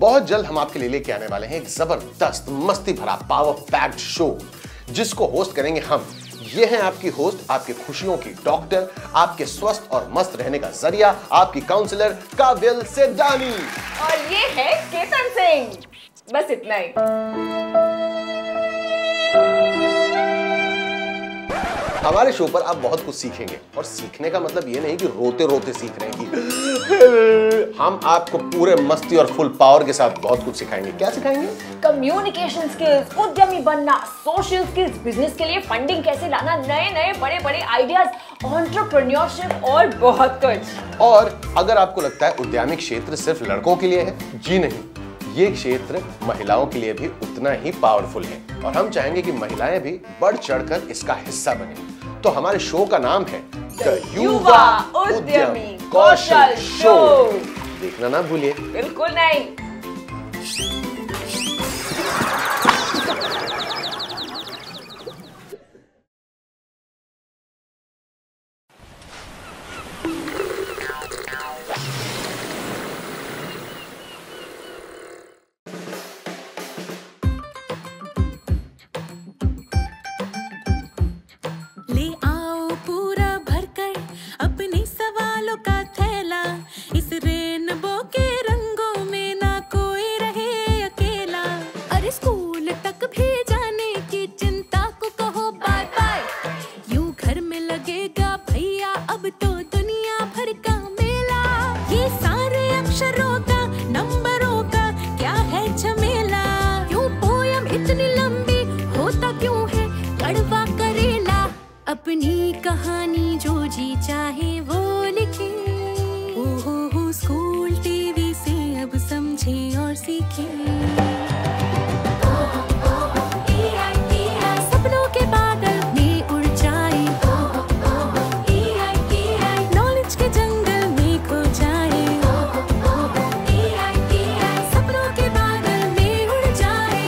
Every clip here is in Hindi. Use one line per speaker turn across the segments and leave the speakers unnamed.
बहुत जल्द हम आपके लिए लेके आने वाले हैं एक जबरदस्त मस्ती भरा पावर पैक्ड शो जिसको होस्ट करेंगे हम। ये हैं आपकी होस्ट, आपकी खुशियों की डॉक्टर, आपके स्वस्थ और मस्त रहने का जरिया, आपकी काउंसलर काबिल सेडानी।
और ये है केतन सिंह। बस इतना ही।
हमारे शो पर आप बहुत कुछ सीखेंगे और सीखने का मतलब ये नहीं कि रोते रोते सीख रहे हैं कि हम आपको पूरे मस्ती और फुल पावर के साथ बहुत कुछ सिखाएंगे। क्या सिखाएंगे?
कम्युनिकेशन स्किल्स, उद्यमी बनना, सोशल स्किल्स, बिजनेस के लिए फंडिंग कैसे लाना, नए नए बड़े बड़े आइडियाज, एंटरप्रेन्योरशिप और बहुत कुछ।
और अगर आपको लगता है उद्यमी क्षेत्र सिर्फ लड़कों के लिए है, जी नहीं, ये क्षेत्र महिलाओं के लिए भी उतना ही पावरफुल है और हम चाहेंगे कि महिलाएं भी बढ़ चढ़कर इसका हिस्सा बने। तो हमारे शो का नाम है द युवा उद्यमी कौशल शो। देखना ना भूलिए।
बिल्कुल नहीं।
ले आओ पूरा भरकर अपने सवालों का थैला, इस रेनबो के रंगों में ना कोई रहे अकेला। अरे स्कूल तक भी जाने की चिंता को कहो बाय बाय, यूं घर में लगेगा भैया अब तो दुनिया भर का मेला। ये सारे अक्षरों का, नंबरों का क्या है झमेला, क्यों पोयम इतनी लंबी, होता क्यों है कड़वा करेला। अपनी कहानी जो जी चाहे वो लिखे, ओहो स्कूल टीवी से अब समझे और सीखे। सपनों के बादल में उड़ जाए, नॉलेज के जंगल में खो जाए। सपनों के बादल में उड़ जाए।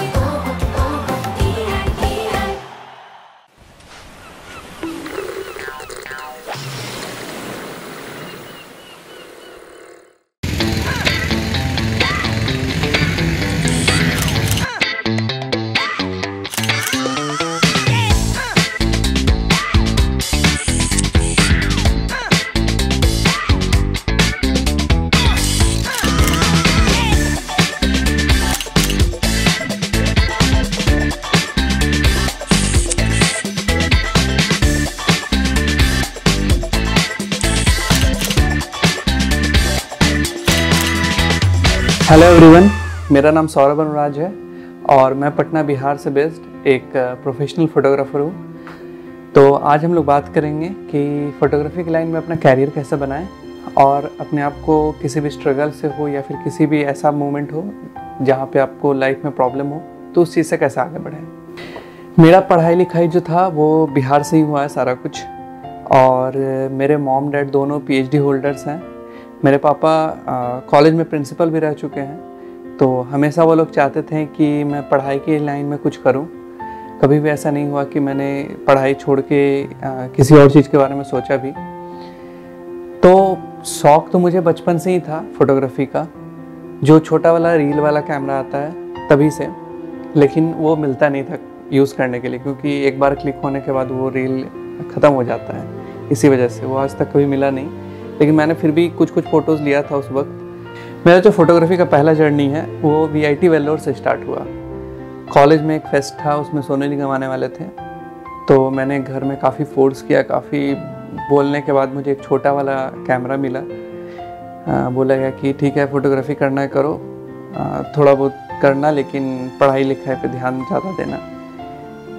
हेलो एवरीवन, मेरा नाम सौरभ अनुराज है और मैं पटना बिहार से बेस्ड एक प्रोफेशनल फ़ोटोग्राफ़र हूँ। तो आज हम लोग बात करेंगे कि फ़ोटोग्राफी की लाइन में अपना कैरियर कैसे बनाएं और अपने आप को किसी भी स्ट्रगल से हो या फिर किसी भी ऐसा मोमेंट हो जहाँ पे आपको लाइफ में प्रॉब्लम हो तो उस चीज़ से कैसे आगे बढ़ें। मेरा पढ़ाई लिखाई जो था वो बिहार से ही हुआ है सारा कुछ, और मेरे मॉम डैड दोनों PhD होल्डर्स हैं। मेरे पापा कॉलेज में प्रिंसिपल भी रह चुके हैं, तो हमेशा वो लोग चाहते थे कि मैं पढ़ाई की लाइन में कुछ करूं। कभी भी ऐसा नहीं हुआ कि मैंने पढ़ाई छोड़ के किसी और चीज़ के बारे में सोचा भी। तो शौक़ तो मुझे बचपन से ही था फोटोग्राफी का, जो छोटा वाला रील वाला कैमरा आता है तभी से, लेकिन वो मिलता नहीं था यूज़ करने के लिए, क्योंकि एक बार क्लिक होने के बाद वो रील ख़त्म हो जाता है। इसी वजह से वो आज तक कभी मिला नहीं, लेकिन मैंने फिर भी कुछ फ़ोटोज़ लिया था उस वक्त। मेरा जो फोटोग्राफी का पहला जर्नी है वो VIT वेल्लोर से स्टार्ट हुआ। कॉलेज में एक फेस्ट था, उसमें सोने निगम आने वाले थे, तो मैंने घर में काफ़ी फोर्स किया। काफ़ी बोलने के बाद मुझे एक छोटा वाला कैमरा मिला। बोला गया कि ठीक है फ़ोटोग्राफी करना है करो, थोड़ा बहुत करना, लेकिन पढ़ाई लिखाई पे ध्यान ज़्यादा देना।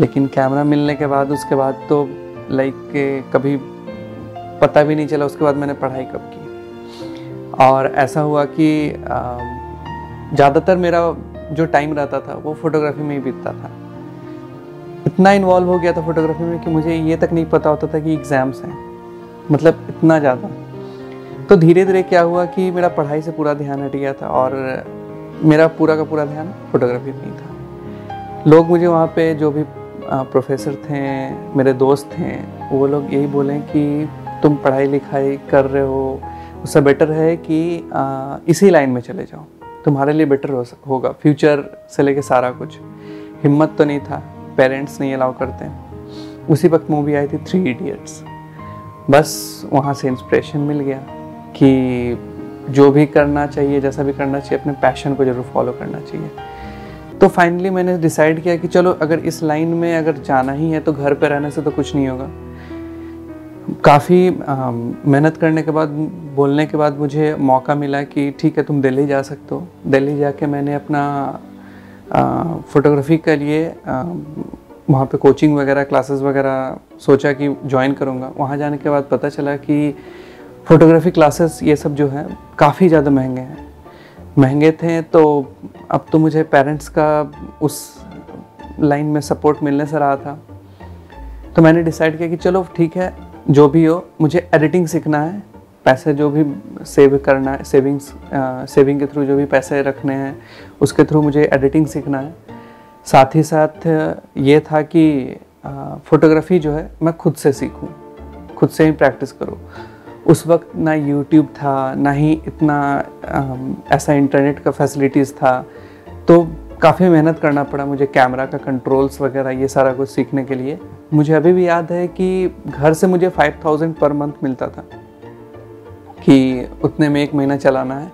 लेकिन कैमरा मिलने के बाद उसके बाद तो लाइक कभी पता भी नहीं चला उसके बाद मैंने पढ़ाई कब की। और ऐसा हुआ कि ज़्यादातर मेरा जो टाइम रहता था वो फोटोग्राफी में ही बीतता था। इतना इन्वॉल्व हो गया था फोटोग्राफी में कि मुझे ये तक नहीं पता होता था कि एग्ज़ाम्स हैं, मतलब इतना ज़्यादा। तो धीरे धीरे क्या हुआ कि मेरा पढ़ाई से पूरा ध्यान हट गया था और मेरा पूरा का पूरा ध्यान फोटोग्राफी में ही था। लोग मुझे वहाँ पे जो भी प्रोफेसर थे, मेरे दोस्त थे, वो लोग यही बोले कि तुम पढ़ाई लिखाई कर रहे हो, उससे बेटर है कि इसी लाइन में चले जाओ। तुम्हारे लिए बेटर होगा, फ्यूचर से लेके सारा कुछ। हिम्मत तो नहीं था, पेरेंट्स नहीं अलाउ करते हैं। उसी वक्त मूवी आई थी 3 इडियट्स। बस वहाँ से इंस्पिरेशन मिल गया कि जो भी करना चाहिए, जैसा भी करना चाहिए, अपने पैशन को ज़रूर फॉलो करना चाहिए। तो फाइनली मैंने डिसाइड किया कि चलो अगर इस लाइन में अगर जाना ही है तो घर पे रहने से तो कुछ नहीं होगा। काफ़ी मेहनत करने के बाद, बोलने के बाद मुझे मौका मिला कि ठीक है तुम दिल्ली जा सकते हो। दिल्ली जाके मैंने अपना फ़ोटोग्राफी के लिए वहाँ पे कोचिंग वगैरह, क्लासेस वगैरह सोचा कि ज्वाइन करूँगा। वहाँ जाने के बाद पता चला कि फ़ोटोग्राफी क्लासेस ये सब जो है काफ़ी ज़्यादा महंगे थे। तो अब तो मुझे पेरेंट्स का उस लाइन में सपोर्ट मिलने से रहा था। तो मैंने डिसाइड किया कि चलो ठीक है, जो भी हो मुझे एडिटिंग सीखना है। पैसे जो भी सेव करना है, सेविंग के थ्रू जो भी पैसे रखने हैं उसके थ्रू मुझे एडिटिंग सीखना है। साथ ही साथ ये था कि फ़ोटोग्राफी जो है मैं खुद से सीखूं, खुद से ही प्रैक्टिस करूं। उस वक्त ना यूट्यूब था, ना ही इतना ऐसा इंटरनेट का फैसिलिटीज़ था, तो काफ़ी मेहनत करना पड़ा मुझे कैमरा का कंट्रोल्स वगैरह ये सारा कुछ सीखने के लिए। मुझे अभी भी याद है कि घर से मुझे 5000 पर मंथ मिलता था कि उतने में 1 महीना चलाना है।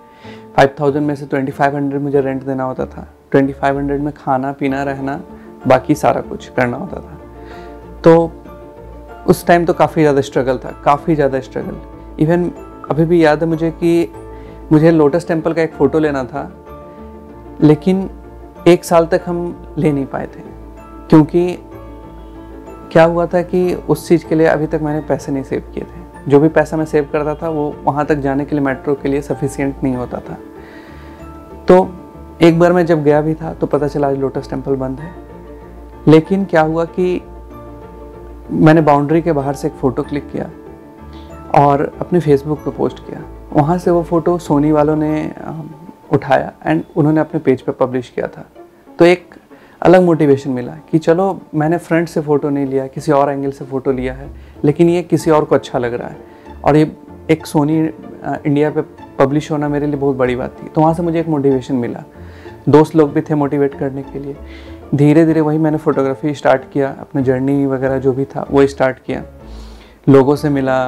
5000 में से 2500 मुझे रेंट देना होता था। 2500 में खाना पीना रहना, बाकी सारा कुछ करना होता था। तो उस टाइम तो काफ़ी ज़्यादा स्ट्रगल था, काफ़ी ज़्यादा स्ट्रगल। इवन अभी भी याद है मुझे कि मुझे लोटस टेम्पल का एक फ़ोटो लेना था, लेकिन 1 साल तक हम ले नहीं पाए थे, क्योंकि क्या हुआ था कि उस चीज़ के लिए अभी तक मैंने पैसे नहीं सेव किए थे। जो भी पैसा मैं सेव करता था वो वहाँ तक जाने के लिए, मेट्रो के लिए सफिशिएंट नहीं होता था। तो एक बार मैं जब गया भी था तो पता चला आज लोटस टेम्पल बंद है। लेकिन क्या हुआ कि मैंने बाउंड्री के बाहर से एक फ़ोटो क्लिक किया और अपने फेसबुक पे पोस्ट किया। वहाँ से वो फ़ोटो सोनी वालों ने उठाया एंड उन्होंने अपने पेज पे पब्लिश किया था। तो एक अलग मोटिवेशन मिला कि चलो मैंने फ्रंट से फ़ोटो नहीं लिया, किसी और एंगल से फ़ोटो लिया है, लेकिन ये किसी और को अच्छा लग रहा है और ये एक सोनी इंडिया पे पब्लिश होना मेरे लिए बहुत बड़ी बात थी। तो वहाँ से मुझे एक मोटिवेशन मिला। दोस्त लोग भी थे मोटिवेट करने के लिए। धीरे धीरे वही मैंने फ़ोटोग्राफी स्टार्ट किया, अपना जर्नी वगैरह जो भी था वो स्टार्ट किया। लोगों से मिला,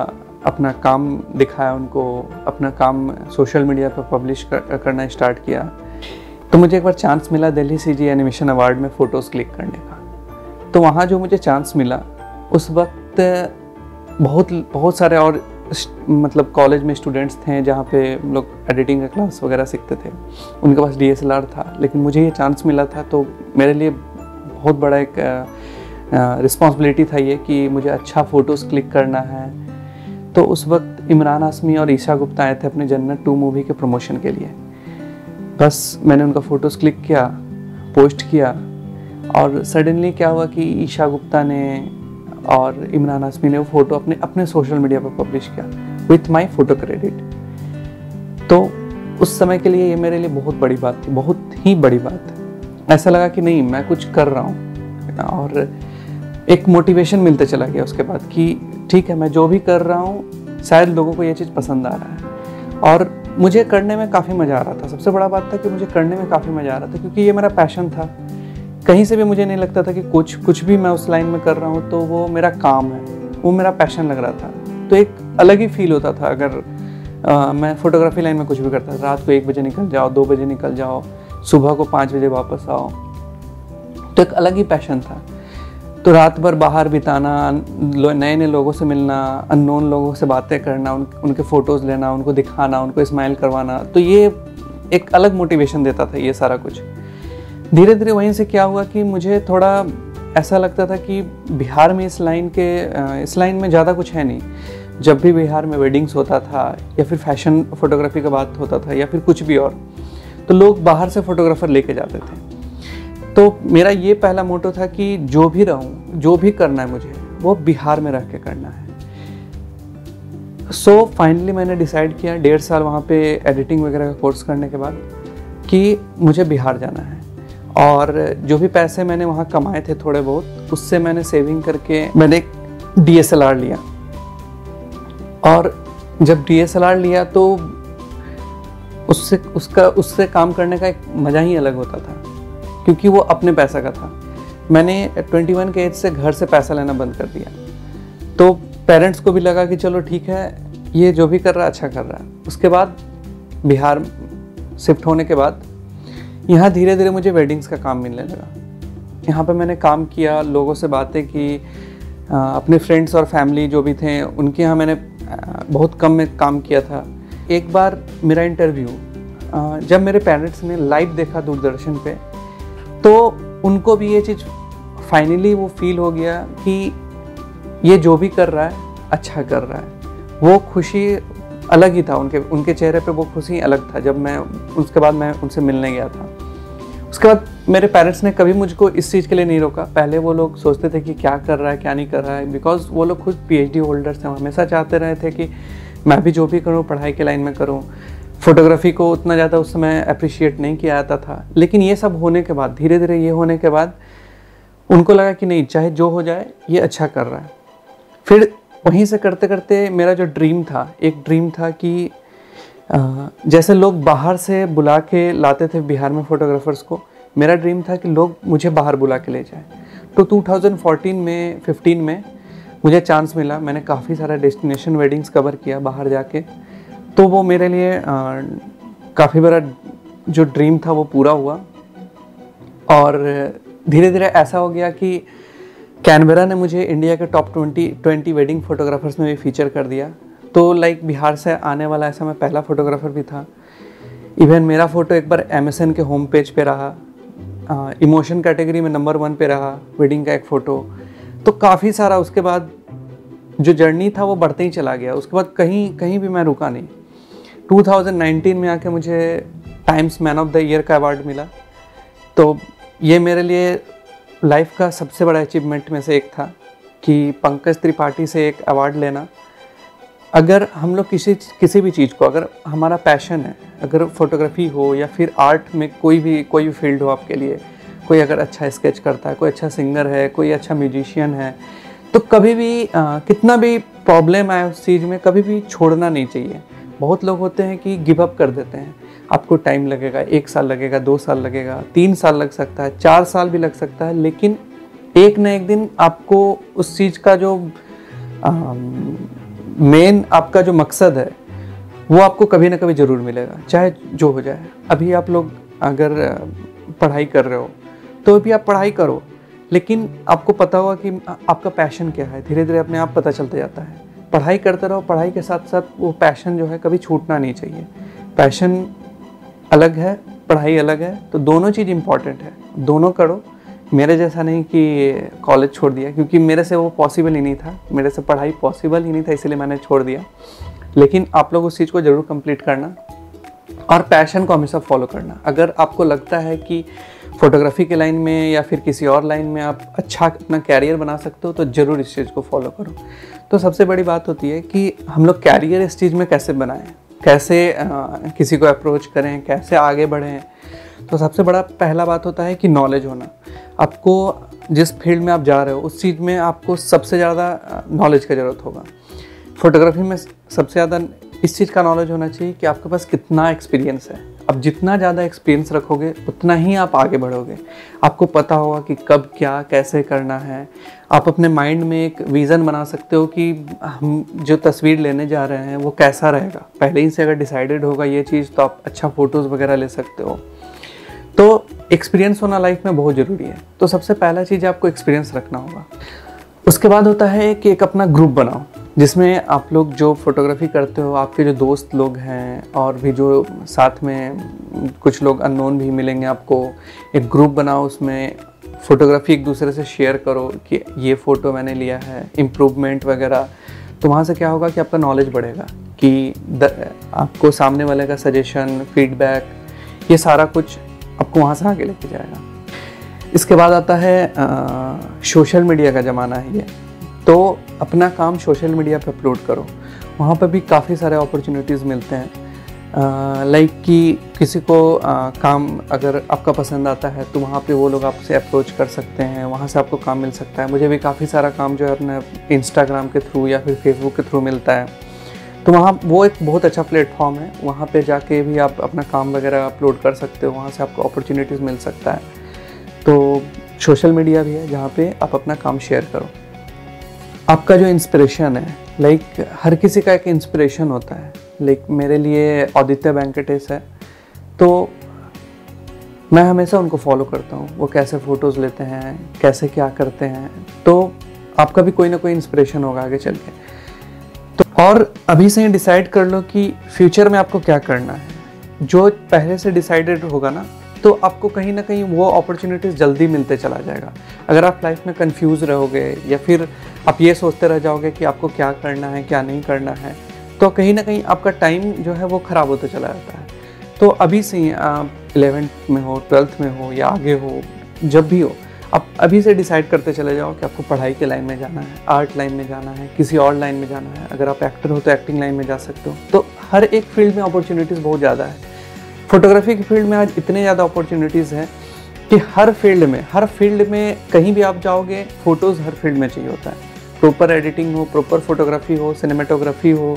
अपना काम दिखाया उनको, अपना काम सोशल मीडिया पर पब्लिश करना स्टार्ट किया। तो मुझे एक बार चांस मिला दिल्ली सीजी एनिमेशन अवार्ड में फ़ोटोज़ क्लिक करने का। तो वहाँ जो मुझे चांस मिला, उस वक्त बहुत सारे और मतलब कॉलेज में स्टूडेंट्स थे जहाँ पे लोग एडिटिंग का क्लास वगैरह सीखते थे। उनके पास DSLR था, लेकिन मुझे ये चांस मिला था तो मेरे लिए बहुत बड़ा एक रिस्पॉन्सिबिलिटी था ये कि मुझे अच्छा फ़ोटोज़ क्लिक करना है। तो उस वक्त इमरान हाशमी और ईशा गुप्ता आए थे अपने जन्नत 2 मूवी के प्रमोशन के लिए। बस मैंने उनका फ़ोटोज़ क्लिक किया, पोस्ट किया और सडनली क्या हुआ कि ईशा गुप्ता ने और इमरान हाशमी ने वो फ़ोटो अपने सोशल मीडिया पर पब्लिश किया विथ माय फ़ोटो क्रेडिट। तो उस समय के लिए ये मेरे लिए बहुत बड़ी बात थी, बहुत ही बड़ी बात। ऐसा लगा कि नहीं, मैं कुछ कर रहा हूँ और एक मोटिवेशन मिलते चला गया उसके बाद कि ठीक है, मैं जो भी कर रहा हूँ शायद लोगों को ये चीज़ पसंद आ रहा है। और मुझे करने में काफ़ी मज़ा आ रहा था। सबसे बड़ा बात था कि मुझे करने में काफ़ी मज़ा आ रहा था, क्योंकि ये मेरा पैशन था। कहीं से भी मुझे नहीं लगता था कि कुछ भी मैं उस लाइन में कर रहा हूँ तो वो मेरा काम है, वो मेरा पैशन लग रहा था। तो एक अलग ही फील होता था अगर मैं फ़ोटोग्राफी लाइन में कुछ भी करता था। रात को 1 बजे निकल जाओ, 2 बजे निकल जाओ, सुबह को 5 बजे वापस आओ, तो एक अलग ही पैशन था। तो रात भर बाहर बिताना, नए नए लोगों से मिलना, अननोन लोगों से बातें करना, उनके फ़ोटोज़ लेना, उनको दिखाना, उनको स्माइल करवाना, तो ये एक अलग मोटिवेशन देता था ये सारा कुछ। धीरे धीरे वहीं से क्या हुआ कि मुझे थोड़ा ऐसा लगता था कि बिहार में इस लाइन में ज़्यादा कुछ है नहीं। जब भी बिहार में वेडिंग्स होता था या फिर फैशन फ़ोटोग्राफी का बात होता था या फिर कुछ भी और, तो लोग बाहर से फ़ोटोग्राफ़र लेके जाते थे। तो मेरा ये पहला मोटो था कि जो भी रहूं, जो भी करना है मुझे, वो बिहार में रह के करना है। सो फाइनली मैंने डिसाइड किया 1.5 साल वहाँ पे एडिटिंग वगैरह का कोर्स करने के बाद कि मुझे बिहार जाना है। और जो भी पैसे मैंने वहाँ कमाए थे थोड़े बहुत, उससे मैंने सेविंग करके मैंने एक DSLR लिया। और जब DSLR लिया तो उससे काम करने का एक मज़ा ही अलग होता था, क्योंकि वो अपने पैसा का था। मैंने 21 के एज से घर से पैसा लेना बंद कर दिया, तो पेरेंट्स को भी लगा कि चलो ठीक है, ये जो भी कर रहा है अच्छा कर रहा है। उसके बाद बिहार शिफ्ट होने के बाद यहाँ धीरे धीरे मुझे वेडिंग्स का काम मिलने लगा। यहाँ पे मैंने काम किया, लोगों से बातें की, अपने फ्रेंड्स और फैमिली जो भी थे उनके यहाँ मैंने बहुत कम में काम किया था। एक बार मेरा इंटरव्यू जब मेरे पेरेंट्स ने लाइव देखा दूरदर्शन पे, तो उनको भी ये चीज़ फाइनली वो फील हो गया कि ये जो भी कर रहा है अच्छा कर रहा है। वो खुशी अलग ही था, उनके चेहरे पे वो खुशी अलग था। जब उसके बाद मैं उनसे मिलने गया था, उसके बाद मेरे पेरेंट्स ने कभी मुझको इस चीज़ के लिए नहीं रोका। पहले वो लोग सोचते थे कि क्या कर रहा है क्या नहीं कर रहा है, बिकॉज वो लोग खुद PhD होल्डर्स हैं, हमेशा चाहते रहे थे कि मैं भी जो भी करूँ पढ़ाई के लाइन में करूँ। फोटोग्राफी को उतना ज़्यादा उस समय अप्रिशिएट नहीं किया जाता था, लेकिन ये सब होने के बाद, धीरे धीरे ये होने के बाद उनको लगा कि नहीं, चाहे जो हो जाए ये अच्छा कर रहा है। फिर वहीं से करते करते मेरा जो ड्रीम था, एक ड्रीम था कि जैसे लोग बाहर से बुला के लाते थे बिहार में फोटोग्राफर्स को, मेरा ड्रीम था कि लोग मुझे बाहर बुला के ले जाए। तो 2015 में मुझे चांस मिला, मैंने काफ़ी सारा डेस्टिनेशन वेडिंग्स कवर किया बाहर जाके। तो वो मेरे लिए काफ़ी बड़ा जो ड्रीम था वो पूरा हुआ। और धीरे धीरे ऐसा हो गया कि कैनबरा ने मुझे इंडिया के टॉप 20 वेडिंग फोटोग्राफर्स में भी फीचर कर दिया। तो लाइक बिहार से आने वाला ऐसा मैं पहला फोटोग्राफर भी था। इवन मेरा फ़ोटो एक बार MSN के होम पेज पे रहा, इमोशन कैटेगरी में नंबर 1 पे रहा वेडिंग का एक फ़ोटो। तो काफ़ी सारा उसके बाद जो जर्नी था वो बढ़ते ही चला गया। उसके बाद कहीं भी मैं रुका नहीं। 2019 में आके मुझे times man of the year का अवार्ड मिला। तो ये मेरे लिए लाइफ का सबसे बड़ा अचीवमेंट में से एक था कि पंकज त्रिपाठी से एक अवार्ड लेना। अगर हम लोग किसी भी चीज़ को, अगर हमारा पैशन है, अगर फोटोग्राफी हो या फिर आर्ट में कोई भी फील्ड हो आपके लिए, कोई अगर अच्छा स्केच करता है, कोई अच्छा सिंगर है, कोई अच्छा म्यूजिशियन है, तो कभी भी कितना भी प्रॉब्लम आए उस चीज़ में, कभी भी छोड़ना नहीं चाहिए। बहुत लोग होते हैं कि गिव अप कर देते हैं। आपको टाइम लगेगा, 1 साल लगेगा, 2 साल लगेगा, 3 साल लग सकता है, 4 साल भी लग सकता है, लेकिन एक न एक दिन आपको उस चीज़ का जो मेन आपका जो मकसद है वो आपको कभी ना कभी ज़रूर मिलेगा, चाहे जो हो जाए। अभी आप लोग अगर पढ़ाई कर रहे हो तो अभी आप पढ़ाई करो, लेकिन आपको पता होगा कि आपका पैशन क्या है। धीरे धीरे अपने आप पता चलता जाता है। पढ़ाई करते रहो, पढ़ाई के साथ साथ वो पैशन जो है कभी छूटना नहीं चाहिए। पैशन अलग है, पढ़ाई अलग है, तो दोनों चीज़ इम्पॉर्टेंट है, दोनों करो। मेरे जैसा नहीं कि कॉलेज छोड़ दिया, क्योंकि मेरे से वो पॉसिबल ही नहीं था, मेरे से पढ़ाई पॉसिबल ही नहीं था, इसलिए मैंने छोड़ दिया। लेकिन आप लोग उस चीज़ को ज़रूर कंप्लीट करना और पैशन को हमेशा फॉलो करना। अगर आपको लगता है कि फोटोग्राफी के लाइन में या फिर किसी और लाइन में आप अच्छा अपना कैरियर बना सकते हो, तो ज़रूर इस चीज़ को फॉलो करो। तो सबसे बड़ी बात होती है कि हम लोग कैरियर इस चीज़ में कैसे बनाएं, कैसे किसी को अप्रोच करें, कैसे आगे बढ़ें। तो सबसे बड़ा पहला बात होता है कि नॉलेज होना। आपको जिस फील्ड में आप जा रहे हो उस चीज़ में आपको सबसे ज़्यादा नॉलेज का ज़रूरत होगा। फोटोग्राफी में सबसे ज़्यादा इस चीज़ का नॉलेज होना चाहिए कि आपके पास कितना एक्सपीरियंस है। अब जितना ज़्यादा एक्सपीरियंस रखोगे उतना ही आप आगे बढ़ोगे। आपको पता होगा कि कब क्या कैसे करना है। आप अपने माइंड में एक विज़न बना सकते हो कि हम जो तस्वीर लेने जा रहे हैं वो कैसा रहेगा। पहले ही से अगर डिसाइडेड होगा ये चीज़, तो आप अच्छा फ़ोटोज़ वगैरह ले सकते हो। तो एक्सपीरियंस होना लाइफ में बहुत ज़रूरी है। तो सबसे पहला चीज़ आपको एक्सपीरियंस रखना होगा। उसके बाद होता है कि एक अपना ग्रुप बनाओ, जिसमें आप लोग जो फोटोग्राफी करते हो, आपके जो दोस्त लोग हैं और भी जो साथ में कुछ लोग अननोन भी मिलेंगे आपको, एक ग्रुप बनाओ। उसमें फ़ोटोग्राफी एक दूसरे से शेयर करो कि ये फ़ोटो मैंने लिया है, इम्प्रूवमेंट वगैरह। तो वहाँ से क्या होगा कि आपका नॉलेज बढ़ेगा कि आपको सामने वाले का सजेशन, फीडबैक, ये सारा कुछ आपको वहाँ से आगे लेके जाएगा। इसके बाद आता है सोशल मीडिया का ज़माना है ये, तो अपना काम सोशल मीडिया पे अपलोड करो। वहाँ पे भी काफ़ी सारे अपॉर्चुनिटीज़ मिलते हैं। लाइक कि किसी को काम अगर आपका पसंद आता है तो वहाँ पे वो लोग आपसे अप्रोच कर सकते हैं, वहाँ से आपको काम मिल सकता है। मुझे भी काफ़ी सारा काम जो है अपने इंस्टाग्राम के थ्रू या फिर फेसबुक के थ्रू मिलता है। तो वहाँ वो एक बहुत अच्छा प्लेटफॉर्म है, वहाँ पे जाके भी आप अपना काम वगैरह अपलोड कर सकते हो, वहाँ से आपको अपॉर्चुनिटीज़ मिल सकता है। तो सोशल मीडिया भी है जहाँ पे आप अपना काम शेयर करो। आपका जो इंस्पिरेशन है, लाइक हर किसी का एक इंस्पिरेशन होता है। लाइक मेरे लिए आदित्य वेंकटेश है, तो मैं हमेशा उनको फॉलो करता हूँ, वो कैसे फ़ोटोज़ लेते हैं, कैसे क्या करते हैं। तो आपका भी कोई ना कोई इंस्पिरेशन होगा आगे चल के। तो और अभी से ही डिसाइड कर लो कि फ्यूचर में आपको क्या करना है। जो पहले से डिसाइडेड होगा ना, तो आपको कहीं ना कहीं वो अपॉर्चुनिटीज़ जल्दी मिलते चला जाएगा। अगर आप लाइफ में कंफ्यूज रहोगे या फिर आप ये सोचते रह जाओगे कि आपको क्या करना है क्या नहीं करना है, तो कहीं ना कहीं आपका टाइम जो है वो ख़राब होते चला जाता है। तो अभी से ही आप 11th में हो, 12th में हो या आगे हो, जब भी हो, आप अभी से डिसाइड करते चले जाओ कि आपको पढ़ाई के लाइन में जाना है, आर्ट लाइन में जाना है, किसी और लाइन में जाना है। अगर आप एक्टर हो तो एक्टिंग लाइन में जा सकते हो। तो हर एक फील्ड में अपॉर्चुनिटीज़ बहुत ज़्यादा है। फोटोग्राफी की फील्ड में आज इतने ज़्यादा अपॉर्चुनिटीज़ हैं कि हर फील्ड में कहीं भी आप जाओगे, फ़ोटोज़ हर फील्ड में चाहिए होता है। प्रॉपर एडिटिंग हो, प्रॉपर फोटोग्राफी हो, सिनेमेटोग्राफी हो,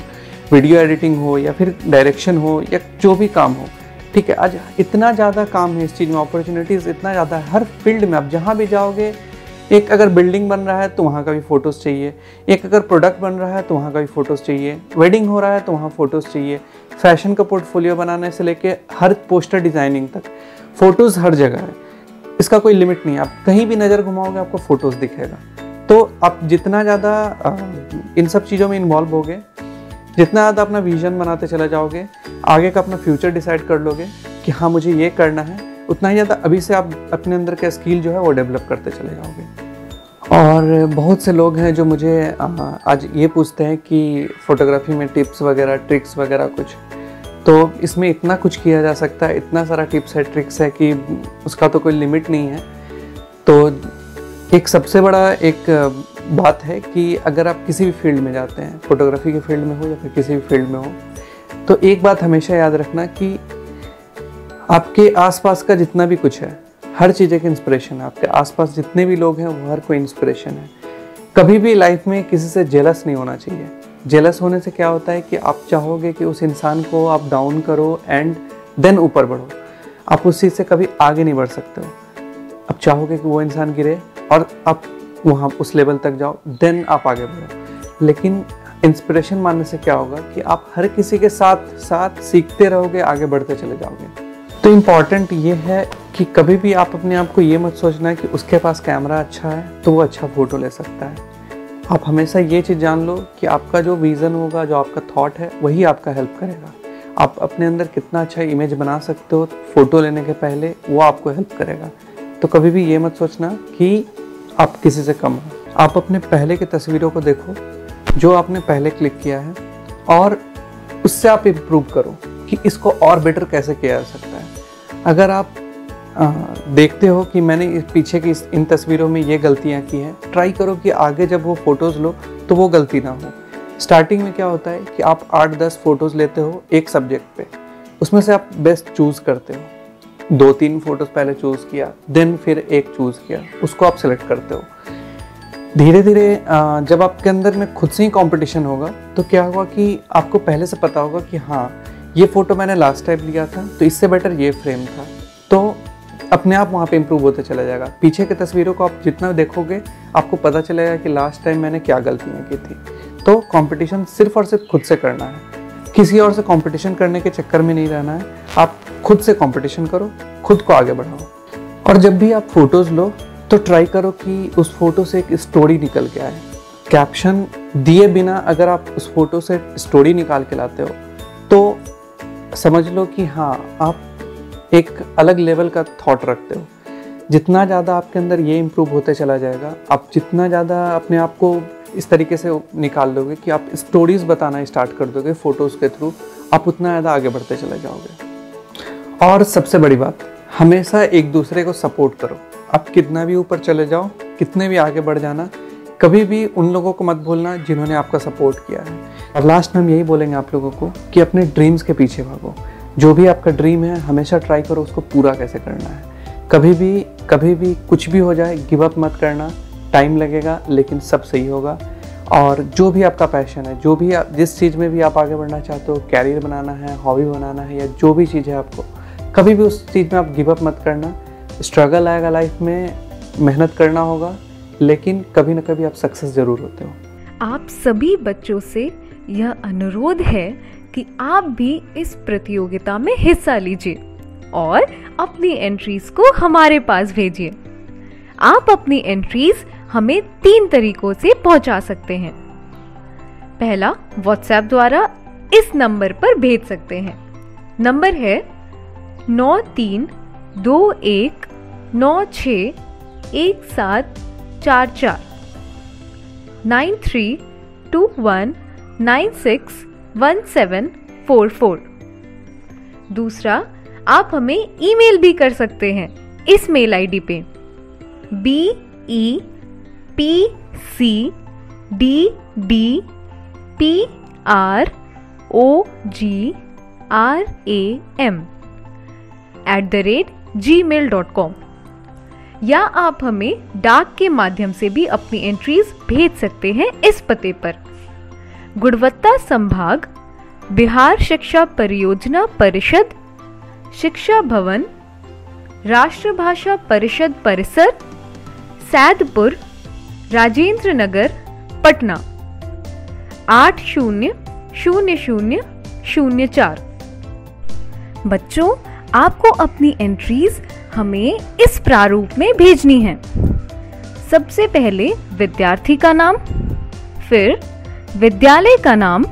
वीडियो एडिटिंग हो या फिर डायरेक्शन हो या जो भी काम हो, ठीक है। आज इतना ज़्यादा काम है इस चीज़ में, अपॉर्चुनिटीज़ इतना ज़्यादा है हर फील्ड में। आप जहाँ भी जाओगे, एक अगर बिल्डिंग बन रहा है तो वहाँ का भी फ़ोटोज़ चाहिए, एक अगर प्रोडक्ट बन रहा है तो वहाँ का भी फ़ोटोज़ चाहिए, वेडिंग हो रहा है तो वहाँ फ़ोटोज़ चाहिए, फैशन का पोर्टफोलियो बनाने से लेके हर पोस्टर डिज़ाइनिंग तक फ़ोटोज़ हर जगह है। इसका कोई लिमिट नहीं है। आप कहीं भी नज़र घुमाओगे आपको फ़ोटोज़ दिखेगा। तो आप जितना ज़्यादा इन सब चीज़ों में इन्वॉल्व होगे, जितना ज़्यादा अपना विजन बनाते चले जाओगे, आगे का अपना फ्यूचर डिसाइड कर लोगे कि हाँ मुझे ये करना है, उतना ही ज़्यादा अभी से आप अपने अंदर का स्किल जो है वो डेवलप करते चले जाओगे। और बहुत से लोग हैं जो मुझे आज ये पूछते हैं कि फ़ोटोग्राफी में टिप्स वगैरह, ट्रिक्स वगैरह कुछ। तो इसमें इतना कुछ किया जा सकता है, इतना सारा टिप्स है, ट्रिक्स है कि उसका तो कोई लिमिट नहीं है। तो एक सबसे बड़ा एक बात है कि अगर आप किसी भी फील्ड में जाते हैं, फोटोग्राफी के फील्ड में हो या फिर किसी भी फील्ड में हो, तो एक बात हमेशा याद रखना कि आपके आसपास का जितना भी कुछ है, हर चीज़ एक इंस्पिरेशन है। आपके आसपास जितने भी लोग हैं वो हर कोई इंस्पिरेशन है। कभी भी लाइफ में किसी से जेलस नहीं होना चाहिए। जेलस होने से क्या होता है कि आप चाहोगे कि उस इंसान को आप डाउन करो एंड देन ऊपर बढ़ो। आप उस चीज़ से कभी आगे नहीं बढ़ सकते हो। आप चाहोगे कि वो इंसान गिरे और आप वहाँ उस लेवल तक जाओ, देन आप आगे बढ़ो। लेकिन इंस्पिरेशन मानने से क्या होगा कि आप हर किसी के साथ साथ सीखते रहोगे, आगे बढ़ते चले जाओगे। तो इम्पॉर्टेंट ये है कि कभी भी आप अपने आप को ये मत सोचना है कि उसके पास कैमरा अच्छा है तो वो अच्छा फ़ोटो ले सकता है। आप हमेशा ये चीज़ जान लो कि आपका जो विज़न होगा, जो आपका थॉट है, वही आपका हेल्प करेगा। आप अपने अंदर कितना अच्छा इमेज बना सकते हो फ़ोटो लेने के पहले, वो आपको हेल्प करेगा। तो कभी भी ये मत सोचना कि आप किसी से कम हो। आप अपने पहले की तस्वीरों को देखो जो आपने पहले क्लिक किया है, और उससे आप इम्प्रूव करो कि इसको और बेटर कैसे किया जा सकता है। अगर आप देखते हो कि मैंने इस पीछे की इन तस्वीरों में ये गलतियाँ की हैं, ट्राई करो कि आगे जब वो फ़ोटोज़ लो तो वो गलती ना हो। स्टार्टिंग में क्या होता है कि आप 8-10 फ़ोटोज़ लेते हो एक सब्जेक्ट पे, उसमें से आप बेस्ट चूज़ करते हो। 2-3 फ़ोटोज़ पहले चूज़ किया, देन फिर एक चूज़ किया, उसको आप सेलेक्ट करते हो। धीरे धीरे जब आपके अंदर में खुद से ही कंपटीशन होगा तो क्या होगा कि आपको पहले से पता होगा कि हाँ ये फ़ोटो मैंने लास्ट टाइम लिया था तो इससे बेटर ये फ्रेम था, तो अपने आप वहाँ पे इम्प्रूव होते चला जाएगा। पीछे की तस्वीरों को आप जितना देखोगे आपको पता चलेगा कि लास्ट टाइम मैंने क्या गलतियाँ की थी। तो कंपटीशन सिर्फ और सिर्फ खुद से करना है, किसी और से कंपटीशन करने के चक्कर में नहीं रहना है। आप खुद से कंपटीशन करो, खुद को आगे बढ़ाओ। और जब भी आप फ़ोटोज़ लो तो ट्राई करो कि उस फ़ोटो से एक स्टोरी निकल के आए। कैप्शन दिए बिना अगर आप उस फ़ोटो से स्टोरी निकाल के लाते हो तो समझ लो कि हाँ आप एक अलग लेवल का थॉट रखते हो। जितना ज़्यादा आपके अंदर ये इम्प्रूव होते चला जाएगा, आप जितना ज़्यादा अपने आप को इस तरीके से निकाल लोगे कि आप स्टोरीज़ बताना स्टार्ट कर दोगे फ़ोटोज़ के थ्रू, आप उतना ज़्यादा आगे बढ़ते चले जाओगे। और सबसे बड़ी बात, हमेशा एक दूसरे को सपोर्ट करो। आप कितना भी ऊपर चले जाओ, कितने भी आगे बढ़ जाना, कभी भी उन लोगों को मत भूलना जिन्होंने आपका सपोर्ट किया है। और लास्ट में हम यही बोलेंगे आप लोगों को कि अपने ड्रीम्स के पीछे भागो। जो भी आपका ड्रीम है हमेशा ट्राई करो उसको पूरा कैसे करना है। कभी भी कुछ भी हो जाए गिव अप मत करना। टाइम लगेगा लेकिन सब सही होगा। और जो भी आपका पैशन है, जो भी आप जिस चीज़ में भी आप आगे बढ़ना चाहते हो, कैरियर बनाना है, हॉबी बनाना है, या जो भी चीज़ है आपको, कभी भी उस चीज़ में आप गिव अप मत करना। स्ट्रगल आएगा लाइफ में, मेहनत करना होगा, लेकिन कभी ना कभी आप सक्सेस ज़रूर होते हो।
आप सभी बच्चों से यह अनुरोध है कि आप भी इस प्रतियोगिता में हिस्सा लीजिए और अपनी एंट्रीज को हमारे पास भेजिए। आप अपनी एंट्रीज हमें 3 तरीकों से पहुंचा सकते हैं। पहला, व्हाट्सएप द्वारा इस नंबर पर भेज सकते हैं। नंबर है 9321961744 9321961744। दूसरा, आप हमें ईमेल भी कर सकते हैं इस मेल आईडी पे BEPCDPROGRAM@gmail.com, या आप हमें डाक के माध्यम से भी अपनी एंट्रीज भेज सकते हैं इस पते पर। गुणवत्ता संभाग, बिहार शिक्षा परियोजना परिषद, शिक्षा भवन, राष्ट्रभाषा परिषद परिसर, सैदपुर, राजेंद्र नगर, पटना 800004। बच्चों, आपको अपनी एंट्रीज हमें इस प्रारूप में भेजनी है। सबसे पहले विद्यार्थी का नाम, फिर विद्यालय का नाम,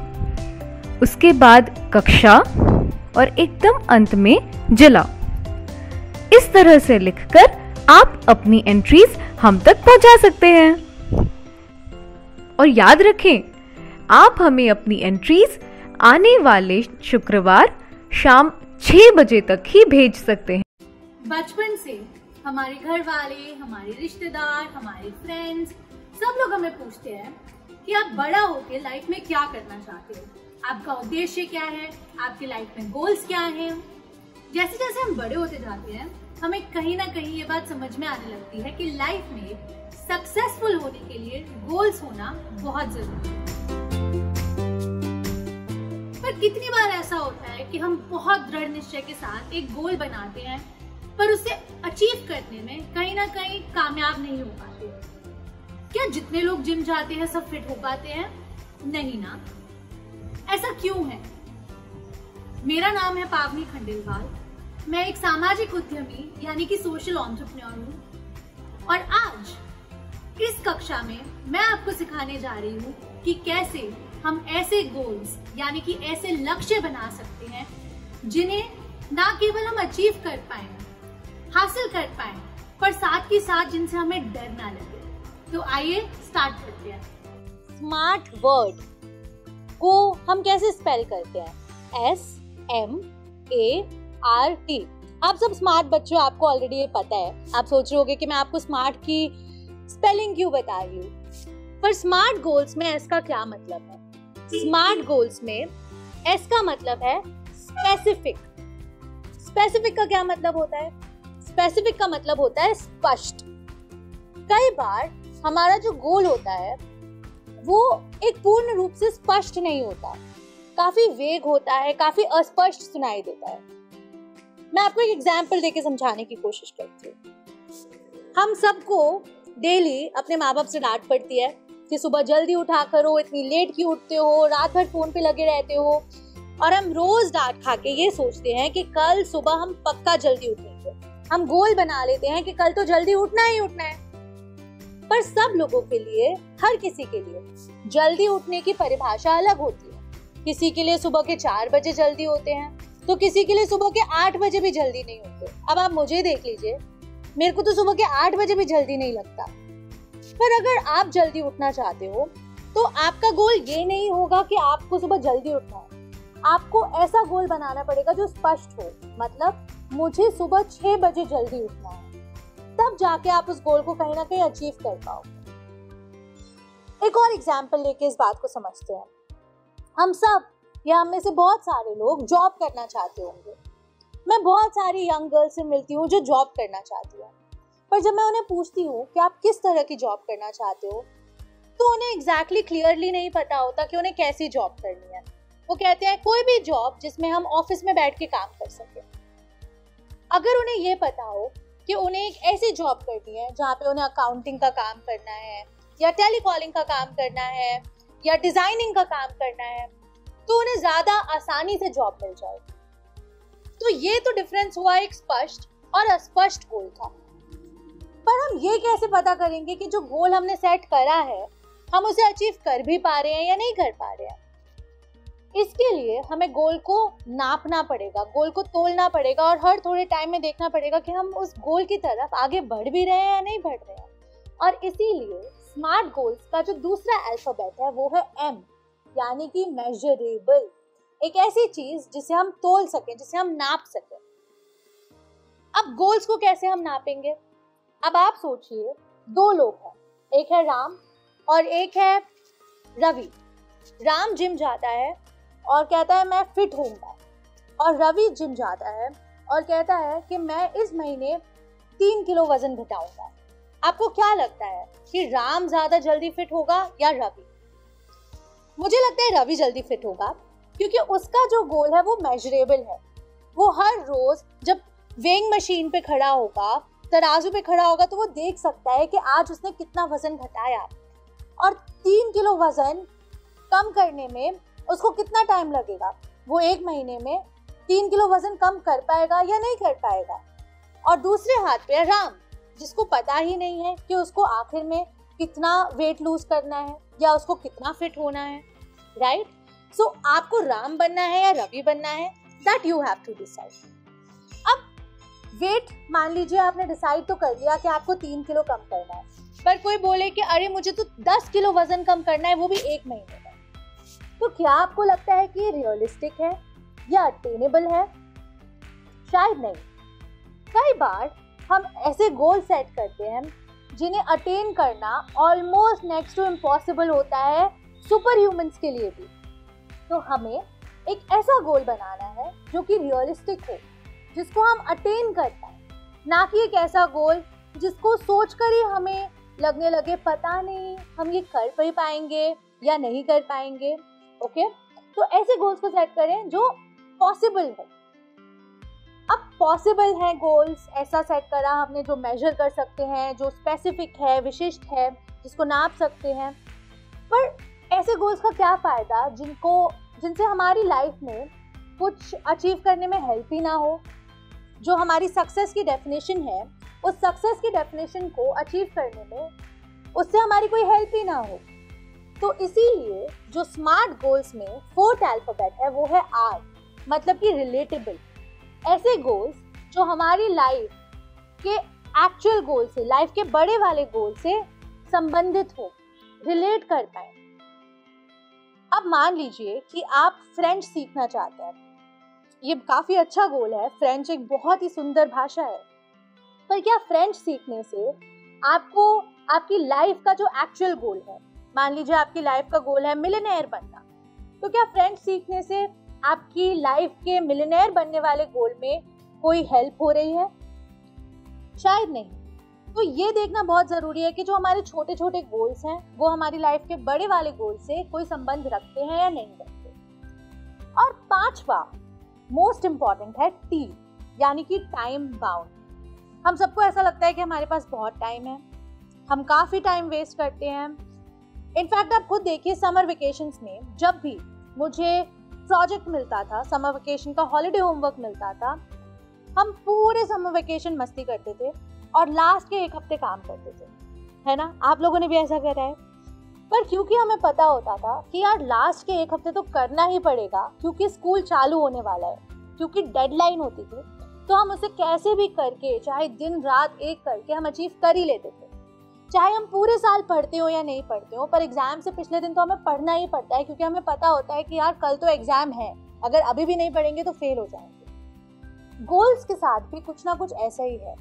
उसके बाद कक्षा और एकदम अंत में जिला। इस तरह से लिखकर आप अपनी एंट्रीज हम तक पहुंचा सकते हैं। और याद रखें, आप हमें अपनी एंट्रीज आने वाले शुक्रवार शाम 6 बजे तक ही भेज सकते हैं।
बचपन से हमारे घर वाले, हमारे रिश्तेदार, हमारे फ्रेंड्स सब लोग हमें पूछते हैं कि आप बड़ा होके लाइफ में क्या करना चाहते हो, आपका उद्देश्य क्या है, आपके लाइफ में गोल्स क्या हैं। जैसे जैसे हम बड़े होते जाते हैं, हमें कहीं ना कहीं ये बात समझ में आने लगती है कि लाइफ में सक्सेसफुल होने के लिए गोल्स होना बहुत जरूरी है। पर कितनी बार ऐसा होता है कि हम बहुत दृढ़ निश्चय के साथ एक गोल बनाते हैं, पर उसे अचीव करने में कहीं ना कहीं कामयाब नहीं हो पाते। क्या जितने लोग जिम जाते हैं सब फिट हो पाते हैं? नहीं ना। ऐसा क्यों है? मेरा नाम है पावनी खंडेलवाल। मैं एक सामाजिक उद्यमी यानी कि सोशल एंटरप्रेन्योर हूँ, और आज इस कक्षा में मैं आपको सिखाने जा रही हूँ कि कैसे हम ऐसे गोल्स यानी कि ऐसे लक्ष्य बना सकते हैं जिन्हें ना केवल हम अचीव कर पाए, हासिल कर पाए, पर साथ ही साथ जिनसे हमें डर ना लगे। तो आइए स्टार्ट करते हैं।
स्मार्ट वर्ड को हम कैसे स्पेल करते हैं? SMART। आप सब स्मार्ट बच्चों, आपको ऑलरेडी ये पता है। आप सोच रहे होंगे कि मैं आपको स्मार्ट की स्पेलिंग क्यों बता रही हूँ, पर स्मार्ट गोल्स में एस का क्या मतलब है? स्मार्ट गोल्स में एस का मतलब है स्पेसिफिक। स्पेसिफिक का क्या मतलब होता है? स्पेसिफिक का मतलब होता है स्पष्ट। कई बार हमारा जो गोल होता है वो एक पूर्ण रूप से स्पष्ट नहीं होता, काफी वेग होता है, काफी अस्पष्ट सुनाई देता है। मैं आपको एक एग्जाम्पल देके समझाने की कोशिश करती हूँ। हम सबको डेली अपने माँ बाप से डांट पड़ती है कि सुबह जल्दी उठा करो, इतनी लेट क्यों उठते हो, रात भर फोन पे लगे रहते हो। और हम रोज डांट खा के ये सोचते हैं कि कल सुबह हम पक्का जल्दी उठेंगे। हम गोल बना लेते हैं कि कल तो जल्दी उठना ही उठना है। पर सब लोगों के लिए, हर किसी के लिए जल्दी उठने की परिभाषा अलग होती है। किसी के लिए सुबह के 4 बजे जल्दी होते हैं, तो किसी के लिए सुबह के 8 बजे भी जल्दी नहीं होते। अब आप मुझे देख लीजिए, मेरे को तो सुबह के 8 बजे भी जल्दी नहीं लगता। पर अगर आप जल्दी उठना चाहते हो तो आपका गोल ये नहीं होगा कि आपको सुबह जल्दी उठना है। आपको ऐसा गोल बनाना पड़ेगा जो स्पष्ट हो, मतलब मुझे सुबह 6 बजे जल्दी उठना है। तब जाके आप उस गोल को कहीं ना कहीं अचीव कर पाओगे। एक और एग्जाम्पल लेके इस बात को समझते हैं। हम सब या हम में से बहुत सारे लोग जॉब करना चाहते होंगे। मैं बहुत सारी यंग गर्ल्स से मिलती हूँ जो जॉब करना चाहती है, पर जब मैं उन्हें पूछती हूँ कि आप किस तरह की जॉब करना चाहते हो, तो तो उन्हें एग्जैक्टली क्लियरली नहीं पता होता कि उन्हें कैसी जॉब करनी है। वो कहते हैं कोई भी जॉब जिसमें हम ऑफिस में बैठ के काम कर सके। अगर उन्हें ये पता हो कि उन्हें एक ऐसी जॉब करनी है जहाँ पे उन्हें अकाउंटिंग का काम करना है या टेलीकॉलिंग का काम करना है या डिजाइनिंग का काम करना है, तो उन्हें ज्यादा आसानी से जॉब मिल जाएगी। तो ये तो डिफरेंस हुआ एक स्पष्ट और अस्पष्ट गोल का। पर हम ये कैसे पता करेंगे कि जो गोल हमने सेट करा है हम उसे अचीव कर भी पा रहे हैं या नहीं कर पा रहे हैं? इसके लिए हमें गोल को नापना पड़ेगा, गोल को तोलना पड़ेगा और हर थोड़े टाइम में देखना पड़ेगा कि हम उस गोल की तरफ आगे बढ़ भी रहे हैं या नहीं बढ़ रहे हैं। और इसीलिए स्मार्ट गोल्स का जो दूसरा अल्फाबेट है वो है M, यानी कि मेजरेबल। एक ऐसी चीज जिसे हम तोल सकें, जिसे हम नाप सकें। अब गोल्स को कैसे हम नापेंगे? अब आप सोचिए, दो लोग हैं, एक है राम और एक है रवि। राम जिम जाता है और कहता है मैं फिट होऊंगा, और रवि जिम जाता है और कहता है कि मैं इस महीने 3 किलो वजन घटाऊंगा। आपको क्या लगता है कि राम ज्यादा जल्दी फिट होगा या रवि? मुझे लगता है रवि जल्दी फिट होगा, क्योंकि उसका जो गोल है वो मेजरेबल है। वो हर रोज जब वेइंग मशीन पे खड़ा होगा, तराजू पे खड़ा होगा, तो वो देख सकता है कि आज उसने कितना वजन घटाया और 3 किलो वजन कम करने में उसको कितना टाइम लगेगा। वो 1 महीने में 3 किलो वजन कम कर पाएगा या नहीं कर पाएगा। और दूसरे हाथ पे राम, जिसको पता ही नहीं है कि उसको आखिर में कितना वेट लूज करना है या उसको कितना फिट होना है, राइट? सो आपको राम बनना है या रवि बनना है, that you have to decide. अब वेट, मान लीजिए आपने डिसाइड तो कर लिया कि आपको 3 किलो कम करना है, पर कोई बोले कि अरे मुझे तो 10 किलो वजन कम करना है, वो भी 1 महीने में, तो क्या आपको लगता है कि ये रियलिस्टिक है या अटेनेबल है? शायद नहीं। कई बार हम ऐसे गोल सेट करते हैं जिन्हें अटेन करना ऑलमोस्ट नेक्स्ट टू इम्पॉसिबल होता है सुपर ह्यूमंस के लिए भी। तो हमें एक ऐसा गोल बनाना है जो कि रियलिस्टिक हो, जिसको हम अटेन कर पाए, ना कि एक ऐसा गोल जिसको सोचकर ही हमें लगने लगे पता नहीं हम ये कर पाएंगे या नहीं कर पाएंगे। ओके, तो ऐसे गोल्स को सेट करें जो पॉसिबल है। अब पॉसिबल है गोल्स ऐसा सेट करा हमने जो मेजर कर सकते हैं, जो स्पेसिफिक है, विशिष्ट है, जिसको नाप सकते हैं। पर ऐसे गोल्स का क्या फायदा जिनसे हमारी लाइफ में कुछ अचीव करने में हेल्प ही ना हो। जो हमारी सक्सेस की डेफिनेशन है, उस सक्सेस की डेफिनेशन को अचीव करने में उससे हमारी कोई हेल्प ही ना हो। तो इसीलिए जो स्मार्ट गोल्स में 4th अल्फाबेट है वो है R, मतलब कि रिलेटेबल। ऐसे गोल्स जो हमारी लाइफ के एक्चुअल गोल से, लाइफ के बड़े वाले गोल से संबंधित हो, रिलेट कर पाए। अब मान लीजिए कि आप फ्रेंच सीखना चाहते हैं। ये काफी अच्छा गोल है, फ्रेंच एक बहुत ही सुंदर भाषा है। पर क्या फ्रेंच सीखने से आपको आपकी लाइफ का जो एक्चुअल गोल है, मान लीजिए आपकी लाइफ का गोल है मिलियनेयर बनना, तो क्या फ्रेंच सीखने से आपकी लाइफ के मिलियनेयर बनने वाले गोल में कोई हेल्प हो रही है? शायद नहीं। तो ये देखना बहुत जरूरी है कि जो हमारे छोटे छोटे गोल्स हैं वो हमारी लाइफ के बड़े वाले गोल से कोई संबंध रखते हैं या नहीं रखते। और 5वां मोस्ट इम्पॉर्टेंट है T, यानी कि टाइम बाउंड। हम सबको ऐसा लगता है कि हमारे पास बहुत टाइम है, हम काफी टाइम वेस्ट करते हैं। इनफैक्ट आप खुद देखिए, समर वेकेशंस में जब भी मुझे प्रोजेक्ट मिलता था, समर वेकेशन का हॉलिडे होमवर्क मिलता था, हम पूरे समर वेकेशन मस्ती करते थे और लास्ट के 1 हफ्ते काम करते थे, है ना? आप लोगों ने भी ऐसा करा है। पर क्योंकि हमें पता होता था कि यार लास्ट के 1 हफ्ते तो करना ही पड़ेगा, क्योंकि स्कूल चालू होने वाला है, क्योंकि डेडलाइन होती थी, तो हम उसे कैसे भी करके, चाहे दिन रात एक करके हम अचीव कर ही लेते थे। चाहे हम पूरे साल पढ़ते हो या नहीं पढ़ते हो, पर एग्जाम से पिछले दिन तो हमें पढ़ना ही पड़ता है, क्योंकि हमें पता होता है कि यार कल तो एग्जाम है, अगर अभी भी नहीं पढ़ेंगे तो फेल हो जाएंगे। गोल्स के साथ भी कुछ ना कुछ ऐसा ही है।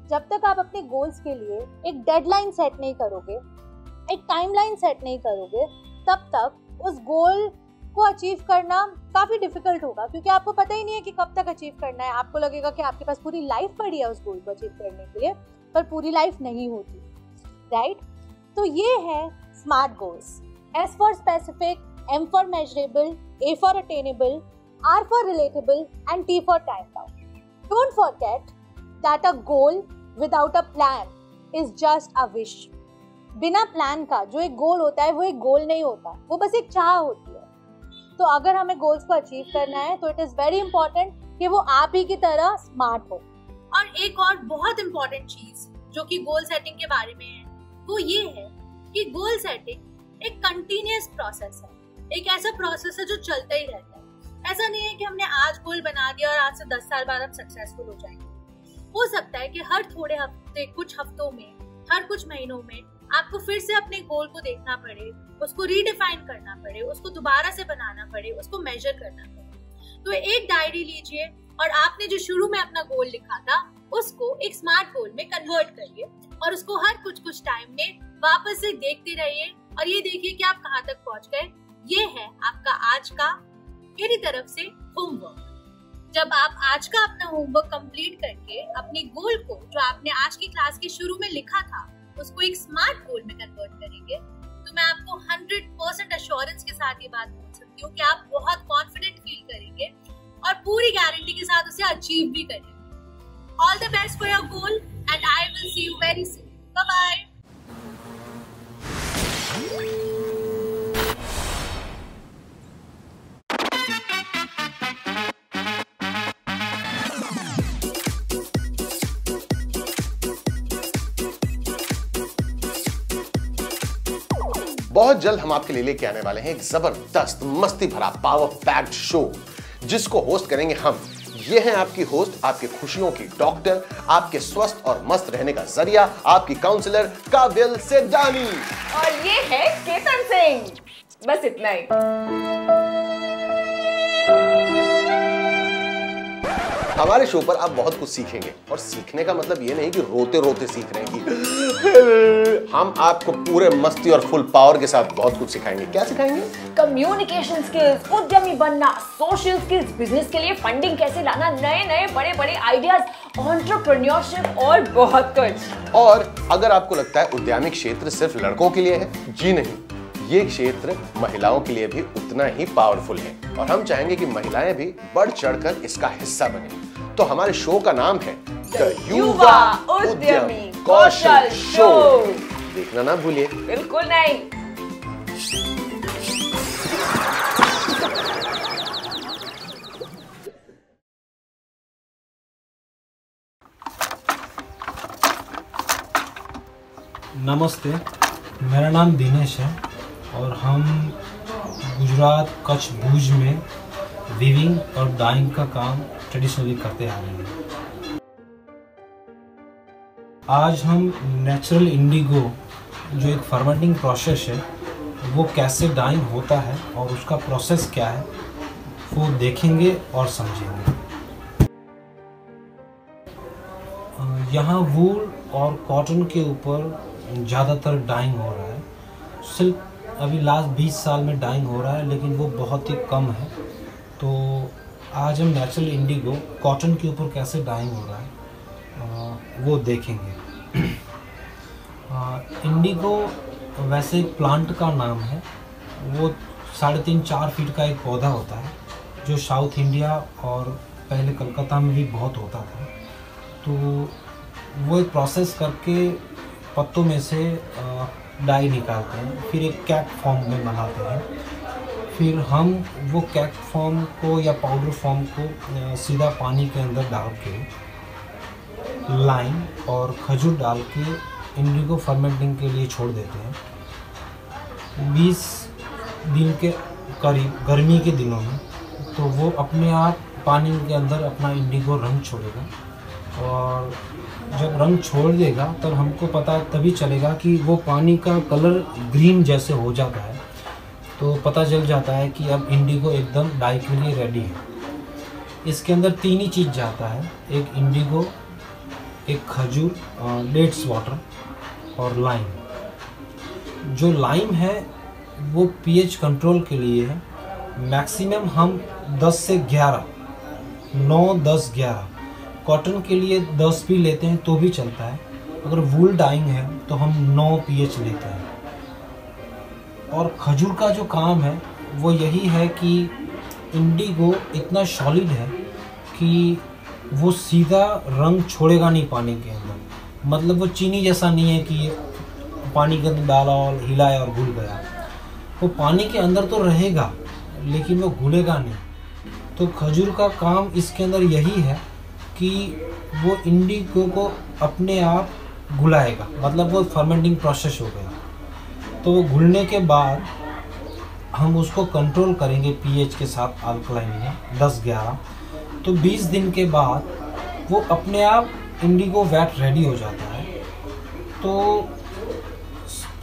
जब तक आप अपने गोल्स के लिए एक डेडलाइन सेट नहीं करोगे, एक टाइमलाइन सेट नहीं करोगे, तब तक उस गोल को अचीव करना काफी डिफिकल्ट होगा, क्योंकि आपको पता ही नहीं है कि कब तक अचीव करना है। आपको लगेगा कि आपके पास पूरी लाइफ पड़ी है उस गोल को अचीव करने के लिए, पर पूरी लाइफ नहीं होती, राइट? तो ये है SMART goals. S for specific, M for measurable, A for attainable, R for relatable, and T for time bound. Don't forget that a goal without a plan is just a wish. बिना प्लान का जो एक गोल होता है वो एक गोल नहीं होता, वो बस एक चाह होती है। तो अगर हमें गोल्स को अचीव करना है तो इट इज वेरी इंपॉर्टेंट कि वो आप ही की तरह स्मार्ट हो।
और एक और बहुत इंपॉर्टेंट चीज जो कि गोल सेटिंग के बारे में है वो ये है कि गोल सेटिंग एक कंटिन्यूअस प्रोसेस है, एक ऐसा प्रोसेस है जो चलता ही रहता है। ऐसा नहीं है कि हमने आज गोल बना दिया और आज से 10 साल बाद हम सक्सेसफुल हो जाएंगे। हो सकता है कि हर थोड़े हफ्ते, कुछ हफ्तों में, हर कुछ महीनों में आपको फिर से अपने गोल को देखना पड़े, उसको रीडिफाइन करना पड़े, उसको दोबारा से बनाना पड़े, उसको मेजर करना पड़े। तो एक डायरी लीजिए और आपने जो शुरू में अपना गोल लिखा था उसको एक स्मार्ट गोल में कन्वर्ट करिए और उसको हर कुछ टाइम में वापस से देखते रहिए और ये देखिए कि आप कहाँ तक पहुंच गए। ये है आपका आज का मेरी तरफ से होमवर्क। जब आप आज का अपना होमवर्क कंप्लीट करके अपने गोल को जो आपने आज की क्लास के शुरू में लिखा था उसको एक स्मार्ट गोल में कन्वर्ट करेंगे तो मैं आपको 100% एश्योरेंस के साथ ये बात बोल सकती हूँ कि आप बहुत कॉन्फिडेंट फील करेंगे और पूरी गारंटी के साथ उसे अचीव भी करेंगे। All the best for your goal and I will see you very soon. Bye bye.
बहुत जल्द हम आपके लिए लेके आने वाले हैं एक जबरदस्त मस्ती भरा पावर पैक्ड शो जिसको होस्ट करेंगे हम। ये हैं आपकी होस्ट, आपके खुशियों की डॉक्टर, आपके स्वस्थ और मस्त रहने का जरिया, आपकी काउंसलर काबिल सेडानी।
और ये है केतन सिंह। बस इतना ही।
हमारे शो पर आप बहुत कुछ सीखेंगे और सीखने का मतलब ये नहीं कि रोते रोते सीख रहे हैं कि हम आपको पूरे मस्ती और फुल पावर के साथ बहुत कुछ सिखाएंगे। क्या सिखाएंगे?
कम्युनिकेशन स्किल्स, उद्यमी बनना, सोशल स्किल्स, बिजनेस के लिए फंडिंग कैसे लाना, नए नए बड़े बड़े आइडियाज, एंटरप्रेन्योरशिप और बहुत कुछ।
और अगर आपको लगता है उद्यमिक क्षेत्र सिर्फ लड़कों के लिए है, जी नहीं, ये क्षेत्र महिलाओं के लिए भी उतना ही पावरफुल है और हम चाहेंगे कि महिलाएं भी बढ़ चढ़कर इसका हिस्सा बने। तो हमारे शो का नाम है द युवा उद्यमी कौशल शो। देखना ना भूलिए।
बिल्कुल नहीं।
नमस्ते, मेरा नाम दिनेश है और हम गुजरात कच्छ भुज में वीविंग और डाइंग का काम ट्रेडिशनली करते आ रहे हैं। आज हम नेचुरल इंडिगो जो एक फर्मेंटिंग प्रोसेस है वो कैसे डाइंग होता है और उसका प्रोसेस क्या है वो देखेंगे और समझेंगे। यहाँ वूल और कॉटन के ऊपर ज़्यादातर डाइंग हो रहा है। सिर्फ अभी लास्ट 20 साल में डाइंग हो रहा है लेकिन वो बहुत ही कम है। तो आज हम नेचुरल इंडिगो कॉटन के ऊपर कैसे डाइंग हो रहा है वो देखेंगे। इंडिगो वैसे एक प्लांट का नाम है। वो 3.5-4 फीट का एक पौधा होता है जो साउथ इंडिया और पहले कलकत्ता में भी बहुत होता था। तो वो एक प्रोसेस करके पत्तों में से डाई निकालते हैं, फिर एक कैप फॉर्म में बनाते हैं। फिर हम वो कैप फॉर्म को या पाउडर फॉर्म को सीधा पानी के अंदर डाल के लाइम और खजूर डाल के इंडिगो फर्मेंटिंग के लिए छोड़ देते हैं 20 दिन के करीब, गर्मी के दिनों में। तो वो अपने आप पानी के अंदर अपना इंडिगो रंग छोड़ेगा और जब रंग छोड़ देगा तब हमको पता तभी चलेगा कि वो पानी का कलर ग्रीन जैसे हो जाता है। तो पता चल जाता है कि अब इंडिगो एकदम डाई के लिए रेडी है। इसके अंदर 3 ही चीज़ जाता है, एक इंडिगो, एक खजूर, डेट्स वाटर और लाइम। जो लाइम है वो पीएच कंट्रोल के लिए है। मैक्सिमम हम 10 से 11, 9, 10, 11। कॉटन के लिए 10 भी लेते हैं तो भी चलता है। अगर वूल डाइंग है तो हम 9 पीएच लेते हैं। और खजूर का जो काम है वो यही है कि इंडिगो इतना सॉलिड है कि वो सीधा रंग छोड़ेगा नहीं पानी के अंदर। मतलब वो चीनी जैसा नहीं है कि पानी के अंदर डाला और हिलाया और घुल गया। वो पानी के अंदर तो रहेगा लेकिन वो घुलेगा नहीं। तो खजूर का काम इसके अंदर यही है कि वो इंडिगो को अपने आप घुलाएगा, मतलब वो फर्मेंटिंग प्रोसेस हो गया। तो वो घुलने के बाद हम उसको कंट्रोल करेंगे पीएच के साथ अल्कलाइन में 10-11। तो 20 दिन के बाद वो अपने आप इंडिगो वैट रेडी हो जाता है। तो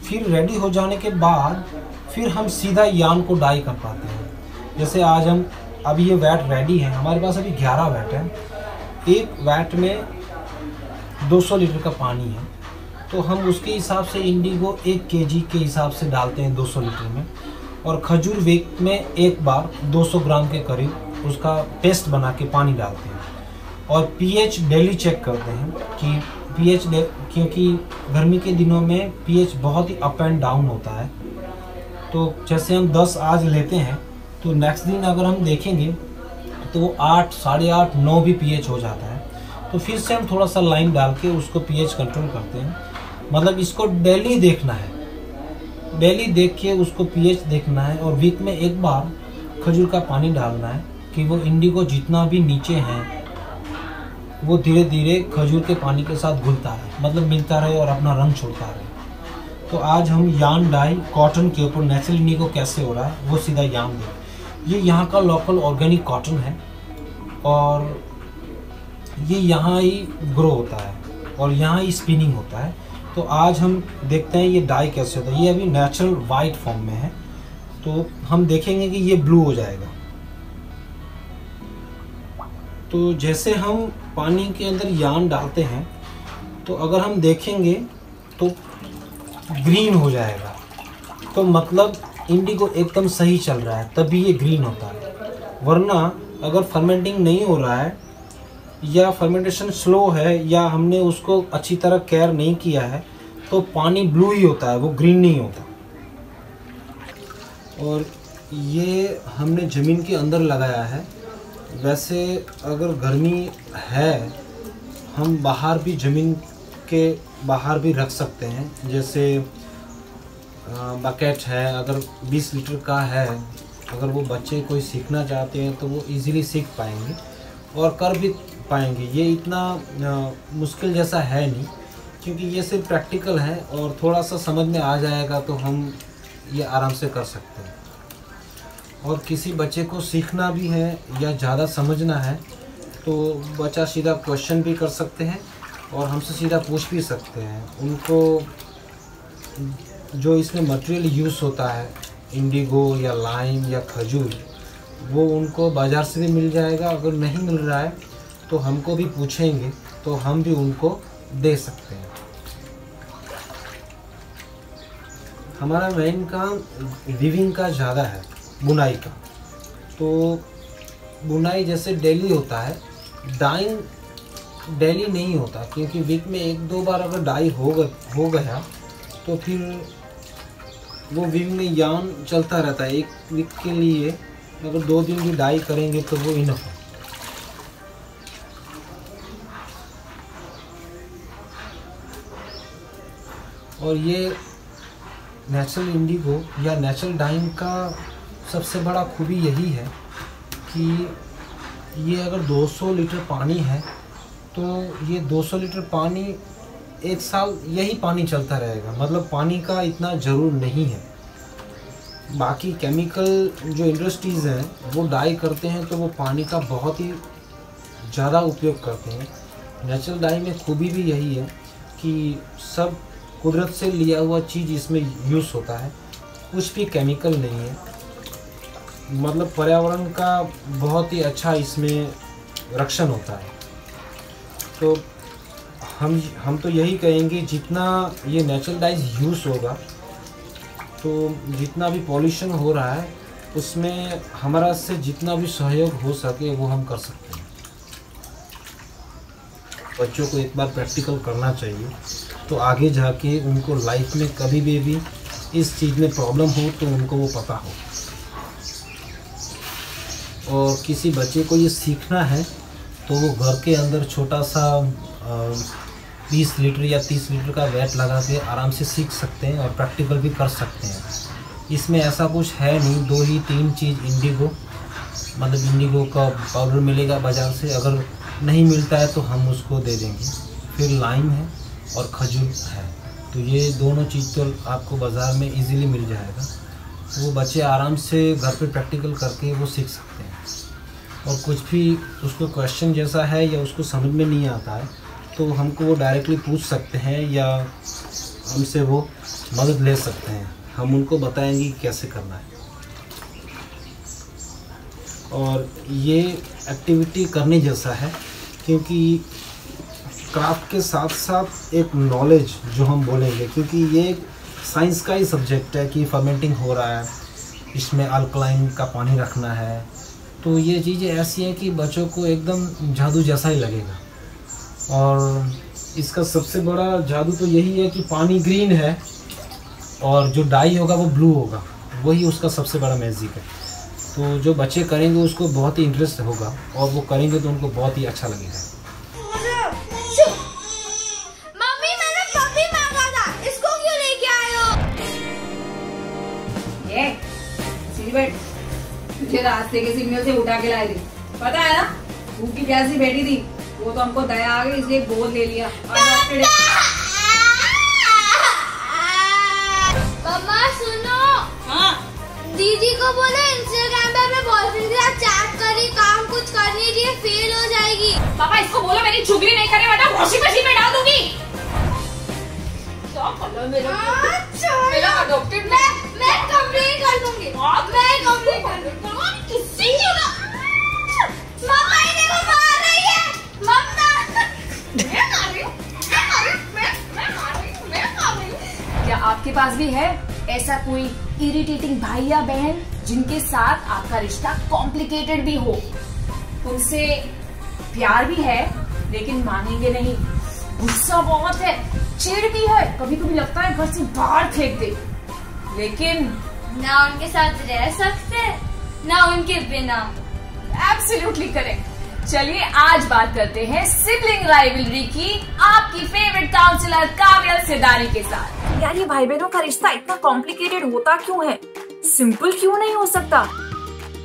फिर रेडी हो जाने के बाद फिर हम सीधा यार्न को डाई कर पाते हैं। जैसे आज हम अभी ये वैट रेडी है, हमारे पास अभी 11 वैट है। एक वैट में 200 लीटर का पानी है, तो हम उसके हिसाब से इंडिगो 1 केजी के हिसाब से डालते हैं 200 लीटर में। और खजूर वीक में एक बार 200 ग्राम के करीब उसका पेस्ट बना के पानी डालते हैं। और पीएच डेली चेक करते हैं कि पीएच, क्योंकि गर्मी के दिनों में पीएच बहुत ही अप एंड डाउन होता है। तो जैसे हम 10 आज लेते हैं तो नेक्स्ट दिन अगर हम देखेंगे तो वो 8, 8.5, 9 भी पीएच हो जाता है। तो फिर से हम थोड़ा सा लाइम डाल के उसको पीएच कंट्रोल करते हैं। मतलब इसको डेली देखना है, डेली देख के उसको पीएच देखना है। और वीक में एक बार खजूर का पानी डालना है कि वो इंडिगो जितना भी नीचे है वो धीरे धीरे खजूर के पानी के साथ घुलता है, मतलब मिलता रहे और अपना रंग छोड़ता रहे। तो आज हम यार्न डाई कॉटन के ऊपर नेचुरल इंडिगो कैसे हो रहा है वो सीधा यार्न दें। ये यहाँ का लोकल ऑर्गेनिक कॉटन है और ये यहाँ ही ग्रो होता है और यहाँ ही स्पिनिंग होता है। तो आज हम देखते हैं ये डाई कैसे होता है। ये अभी नेचुरल वाइट फॉर्म में है, तो हम देखेंगे कि ये ब्लू हो जाएगा। तो जैसे हम पानी के अंदर यार्न डालते हैं तो अगर हम देखेंगे तो ग्रीन हो जाएगा, तो मतलब इंडिगो एकदम सही चल रहा है, तभी ये ग्रीन होता है। वरना अगर फर्मेंटिंग नहीं हो रहा है या फर्मेंटेशन स्लो है या हमने उसको अच्छी तरह केयर नहीं किया है तो पानी ब्लू ही होता है, वो ग्रीन नहीं होता। और ये हमने ज़मीन के अंदर लगाया है। वैसे अगर गर्मी है हम बाहर भी, ज़मीन के बाहर भी रख सकते हैं। जैसे बकेट है, अगर 20 लीटर का है, अगर वो बच्चे कोई सीखना चाहते हैं तो वो इजीली सीख पाएंगे और कर भी पाएंगे। ये इतना मुश्किल जैसा है नहीं, क्योंकि ये सिर्फ प्रैक्टिकल है और थोड़ा सा समझ में आ जाएगा तो हम ये आराम से कर सकते हैं। और किसी बच्चे को सीखना भी है या ज़्यादा समझना है तो बच्चा सीधा क्वेश्चन भी कर सकते हैं और हमसे सीधा पूछ भी सकते हैं। उनको जो इसमें मटेरियल यूज़ होता है, इंडिगो या लाइम या खजूर, वो उनको बाज़ार से भी मिल जाएगा। अगर नहीं मिल रहा है तो हमको भी पूछेंगे तो हम भी उनको दे सकते हैं। हमारा मेन काम वीविंग का ज़्यादा है, बुनाई का। तो बुनाई जैसे डेली होता है, डाइंग डेली नहीं होता, क्योंकि वीक में 1-2 बार अगर डाई हो गया तो फिर वो वीक में यार्न चलता रहता है। एक वीक के लिए अगर 2 दिन भी डाई करेंगे तो वो इनफ है। और ये नेचुरल इंडिगो या नेचुरल डाइंग का सबसे बड़ा खूबी यही है कि ये अगर 200 लीटर पानी है तो ये 200 लीटर पानी 1 साल यही पानी चलता रहेगा। मतलब पानी का इतना ज़रूर नहीं है। बाकी केमिकल जो इंडस्ट्रीज़ हैं वो डाई करते हैं तो वो पानी का बहुत ही ज़्यादा उपयोग करते हैं। नेचुरल डाई में खूबी भी यही है कि सब कुदरत से लिया हुआ चीज़ इसमें यूज़ होता है, कुछ भी केमिकल नहीं है। मतलब पर्यावरण का बहुत ही अच्छा इसमें रक्षण होता है। तो हम तो यही कहेंगे जितना ये नेचुरल डाइज यूज़ होगा तो जितना भी पॉल्यूशन हो रहा है उसमें हमारा से जितना भी सहयोग हो सके वो हम कर सकते हैं। बच्चों को एक बार प्रैक्टिकल करना चाहिए तो आगे जाके उनको लाइफ में कभी भी इस चीज़ में प्रॉब्लम हो तो उनको वो पता हो। और किसी बच्चे को ये सीखना है तो वो घर के अंदर छोटा सा 20 लीटर या 30 लीटर का वेट लगा के आराम से सीख सकते हैं और प्रैक्टिकल भी कर सकते हैं। इसमें ऐसा कुछ है नहीं, 2 ही 3 चीज़, इंडिगो मतलब इंडिगो का पाउडर मिलेगा बाज़ार से, अगर नहीं मिलता है तो हम उसको दे देंगे, फिर लाइम है और खजूर है, तो ये दोनों चीज़ तो आपको बाज़ार में इजीली मिल जाएगा। वो बच्चे आराम से घर पे प्रैक्टिकल करके वो सीख सकते हैं। और कुछ भी उसको क्वेश्चन जैसा है या उसको समझ में नहीं आता है तो हमको वो डायरेक्टली पूछ सकते हैं या हमसे वो मदद ले सकते हैं, हम उनको बताएंगे कैसे करना है। और ये एक्टिविटी करने जैसा है क्योंकि क्राफ्ट के साथ साथ एक नॉलेज जो हम बोलेंगे, क्योंकि ये साइंस का ही सब्जेक्ट है कि फर्मेंटिंग हो रहा है, इसमें अल्कलाइन का पानी रखना है, तो ये चीज़ें ऐसी हैं कि बच्चों को एकदम जादू जैसा ही लगेगा। और इसका सबसे बड़ा जादू तो यही है कि पानी ग्रीन है और जो डाई होगा वो ब्लू होगा, वही उसका सबसे बड़ा मैजिक है। तो जो बच्चे करेंगे उसको बहुत ही इंटरेस्ट होगा और वो करेंगे तो उनको बहुत ही अच्छा लगेगा।
मम्मी मैंने पपी मांगा था, इसको क्यों लेके आए हो?
ये सीधी बैठ, तुझे रास्ते के सिग्नल से उठा के लाए थे, पता है ना? भूखी प्यासी बैठी थी, वो तो हमको दया आ गई इसलिए गोद ले लिया।
मम्मा सुनो।
हाँ
दीदी को बोले इंस्टाग्राम पे अपने बॉयफ्रेंड के साथ चैट करी, काम कुछ करनी चाहिए, फेल हो जाएगी।
पापा इसको बोलो मेरी चुगली नहीं करे वरना वॉशिंग मशीन में डाल दूंगी। क्या कलर मेरा अडॉप्टेड
मैं कंप्लेंट कर दूंगी, मैं कंप्लेंट कर दूंगी।
किससे क्यों ना?
मम्मा ये देखो मार रही है, मम्मा।
मैं मार रही हूँ। क्या आपके पास भी है ऐसा कोई इरिटेटिंग भाई या बहन जिनके साथ आपका रिश्ता कॉम्प्लिकेटेड भी हो, उनसे प्यार भी है लेकिन मानेंगे नहीं, गुस्सा बहुत है, चिढ़ भी है, कभी कभी लगता है घर से बाहर फेंक दे, लेकिन
ना उनके साथ रह सकते ना उनके बिना।
Absolutely correct. चलिए आज बात करते हैं सिबलिंग राइवलरी की आपकी फेवरेट काउंसलर काव्या सिदारी के साथ। यार ये भाई बहनों का रिश्ता इतना कॉम्प्लिकेटेड होता क्यों है? सिंपल क्यों नहीं हो सकता?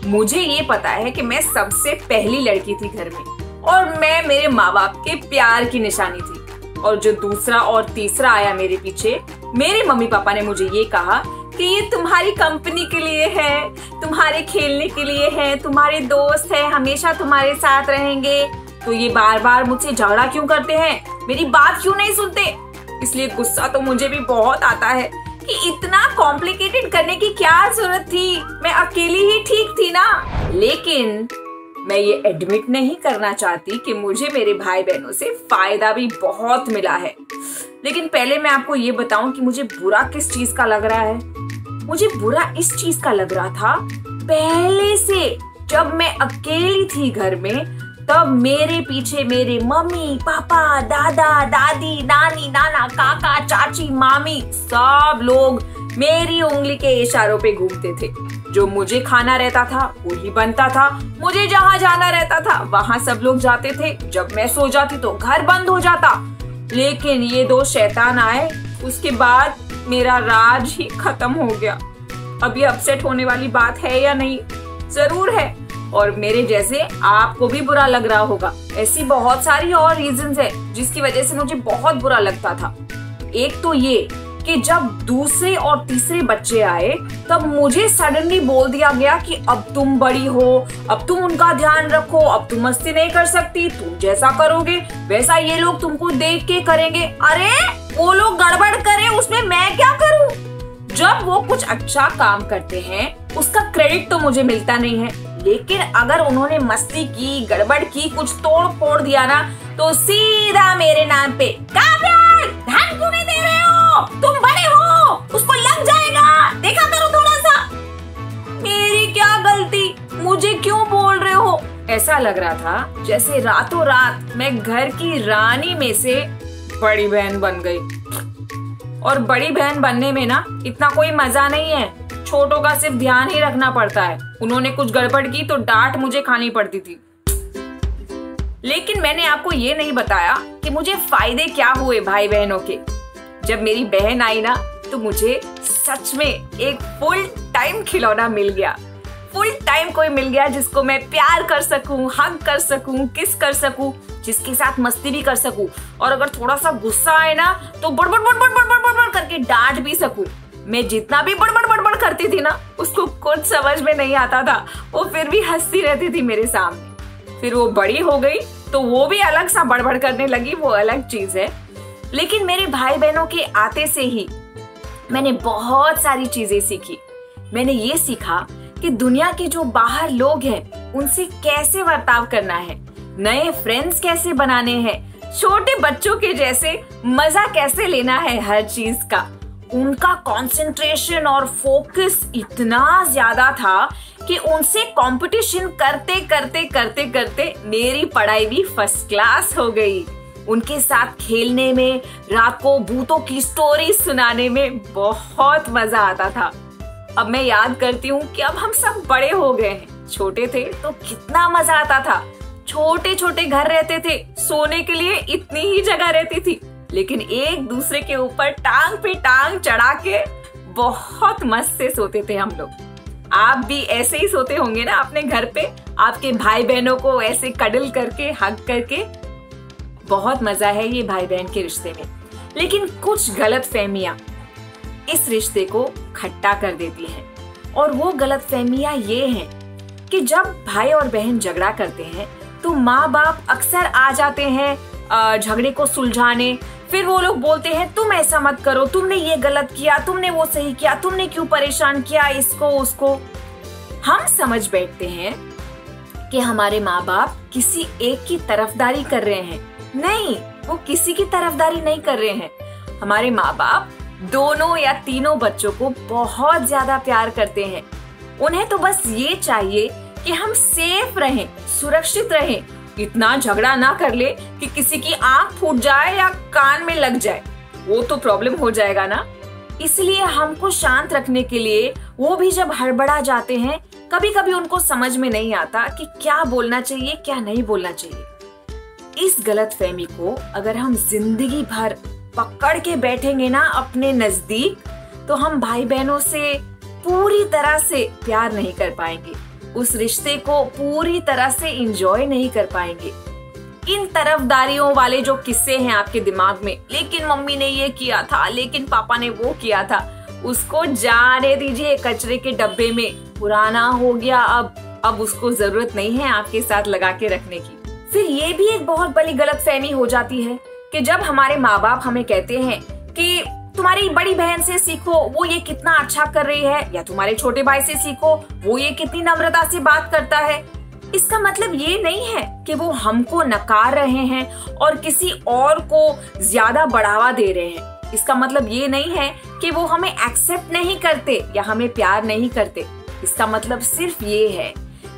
मुझे ये पता है कि मैं सबसे पहली लड़की थी घर में और मैं मेरे माँ बाप के प्यार की निशानी थी, और जो दूसरा और तीसरा आया मेरे पीछे, मेरे मम्मी पापा ने मुझे ये कहा कि ये तुम्हारी कंपनी के लिए है, तुम्हारे खेलने के लिए है, तुम्हारे दोस्त है, हमेशा तुम्हारे साथ रहेंगे। तो ये बार बार मुझसे झगड़ा क्यों करते हैं, मेरी बात क्यों नहीं सुनते? इसलिए गुस्सा तो मुझे भी बहुत आता है कि इतना कॉम्प्लिकेटेड करने की क्या जरूरत थी, मैं अकेली ही ठीक थी ना। लेकिन मैं ये एडमिट नहीं करना चाहती कि मुझे मेरे भाई बहनों से फायदा भी बहुत मिला है। लेकिन पहले मैं आपको ये बताऊं कि मुझे बुरा किस चीज का लग रहा है। मुझे बुरा इस चीज का लग रहा था पहले से, जब मैं अकेली थी घर में, तब मेरे पीछे मेरे मम्मी पापा, दादा दादी, नानी नाना, काका चाची, मामी, सब लोग मेरी उंगली के इशारों पे घूमते थे। जो मुझे खाना रहता था वही बनता था, मुझे जहाँ जाना रहता था वहाँ सब लोग जाते थे, जब मैं सो जाती तो घर बंद हो जाता। लेकिन ये 2 शैतान आए, उसके बाद मेरा राज ही खत्म हो गया। अब ये अपसेट होने वाली बात है या नहीं? जरूर है, और मेरे जैसे आपको भी बुरा लग रहा होगा। ऐसी बहुत सारी और रीजंस है जिसकी वजह से मुझे बहुत बुरा लगता था। एक तो ये कि जब दूसरे और तीसरे बच्चे आए तब मुझे सडनली बोल दिया गया कि अब तुम बड़ी हो, अब तुम उनका ध्यान रखो, अब तुम मस्ती नहीं कर सकती, तुम जैसा करोगे वैसा ये लोग तुमको देख के करेंगे। अरे वो लोग गड़बड़ करें उसमें मैं क्या करूं? जब वो कुछ अच्छा काम करते हैं उसका क्रेडिट तो मुझे मिलता नहीं है, लेकिन अगर उन्होंने मस्ती की, गड़बड़ की, कुछ तोड़ फोड़ दिया ना, तो सीधा मेरे नाम पे काव्या ध्यान क्यों नहीं दे रहे हो, तुम बड़े हो, उसको लग जाएगा, देखा करो थोड़ा सा। मेरी क्या गलती, मुझे क्यों बोल रहे हो? ऐसा लग रहा था जैसे रातों रात मैं घर की रानी में से बड़ी बहन बन गई। और बड़ी बहन बनने में ना इतना कोई मजा नहीं है, छोटों का सिर्फ ध्यान ही रखना पड़ता है। उन्होंने कुछ गड़बड़ की तो डांट मुझे खानी पड़ती थी। लेकिन मैंने आपको ये नहीं बताया कि मुझे फायदे क्या हुए भाई बहनों के। जब मेरी बहन आई ना तो मुझे सच में एक फुल टाइम खिलौना मिल गया। फुल टाइम कोई मिल गया जिसको मैं प्यार कर सकूं, हग कर सकूं, किस कर सकूं, जिसके साथ मस्ती भी कर सकूं, और अगर थोड़ा सा गुस्सा आए ना तो बड़बड़ बड़बड़ बड़बड़ बड़बड़ करके डांट भी सकूं। मैं जितना भी बड़बड़ बड़बड़ करती थी ना उसको कुछ समझ में नहीं आता था, वो फिर भी हंसती रहती थी मेरे सामने। फिर वो बड़ी हो गई तो वो भी अलग सा बड़बड़ करने लगी, वो अलग चीज है। लेकिन मेरे भाई बहनों के आते से ही मैंने बहुत सारी चीजें सीखी। मैंने ये सीखा कि दुनिया के जो बाहर लोग हैं उनसे कैसे बर्ताव करना है, नए फ्रेंड्स कैसे बनाने हैं, छोटे बच्चों के जैसे मजा कैसे लेना है हर चीज का। उनका कंसंट्रेशन और फोकस इतना ज्यादा था कि उनसे कंपटीशन करते करते करते करते मेरी पढ़ाई भी फर्स्ट क्लास हो गई। उनके साथ खेलने में, रात को भूतों की स्टोरी सुनाने में बहुत मजा आता था। अब मैं याद करती हूँ कि अब हम सब बड़े हो गए हैं, छोटे थे तो कितना मजा आता था। छोटे छोटे घर रहते थे, सोने के लिए इतनी ही जगह रहती थी, लेकिन एक दूसरे के ऊपर टांग पे टांग चढ़ा के बहुत मस्त से सोते थे हम लोग। आप भी ऐसे ही सोते होंगे ना अपने घर पे, आपके भाई बहनों को ऐसे कडल करके, हग करके। बहुत मजा है ये भाई बहन के रिश्ते में। लेकिन कुछ गलत फहमियां इस रिश्ते को खट्टा कर देती हैं, और वो गलत फहमियां ये हैं कि जब भाई और बहन झगड़ा करते हैं तो माँ बाप अक्सर आ जाते हैं झगड़े को सुलझाने। फिर वो लोग बोलते हैं तुम ऐसा मत करो, तुमने ये गलत किया, तुमने वो सही किया, तुमने क्यों परेशान किया इसको उसको। हम समझ बैठते हैं कि हमारे माँ बाप किसी एक की तरफदारी कर रहे हैं। नहीं, वो किसी की तरफदारी नहीं कर रहे हैं। हमारे माँ बाप दोनों या तीनों बच्चों को बहुत ज्यादा प्यार करते हैं। उन्हें तो बस ये चाहिए कि हम सेफ रहें, सुरक्षित रहें, इतना झगड़ा ना कर ले कि किसी की आंख फूट जाए या कान में लग जाए, वो तो प्रॉब्लम हो जाएगा ना। इसलिए हमको शांत रखने के लिए वो भी जब हड़बड़ा जाते हैं, कभी कभी उनको समझ में नहीं आता कि क्या बोलना चाहिए, क्या नहीं बोलना चाहिए। इस गलतफहमी को अगर हम जिंदगी भर पकड़ के बैठेंगे ना अपने नजदीक, तो हम भाई बहनों से पूरी तरह से प्यार नहीं कर पाएंगे, उस रिश्ते को पूरी तरह से एंजॉय नहीं कर पाएंगे। इन तरफदारियों वाले जो किस्से हैं आपके दिमाग में, लेकिन मम्मी ने ये किया था, लेकिन पापा ने वो किया था, उसको जाने दीजिए कचरे के डब्बे में। पुराना हो गया, अब उसको जरूरत नहीं है आपके साथ लगा के रखने की। फिर ये भी एक बहुत बड़ी गलतफहमी हो जाती है कि जब हमारे माँ बाप हमें कहते हैं कि तुम्हारी बड़ी बहन से सीखो, वो ये कितना अच्छा कर रही है, या तुम्हारे छोटे भाई से सीखो, वो ये कितनी नम्रता से बात करता है। इसका मतलब ये नहीं है कि वो हमको नकार रहे हैं और किसी और को ज्यादा बढ़ावा दे रहे हैं। इसका मतलब ये नहीं है कि वो हमें एक्सेप्ट नहीं करते या हमें प्यार नहीं करते। इसका मतलब सिर्फ ये है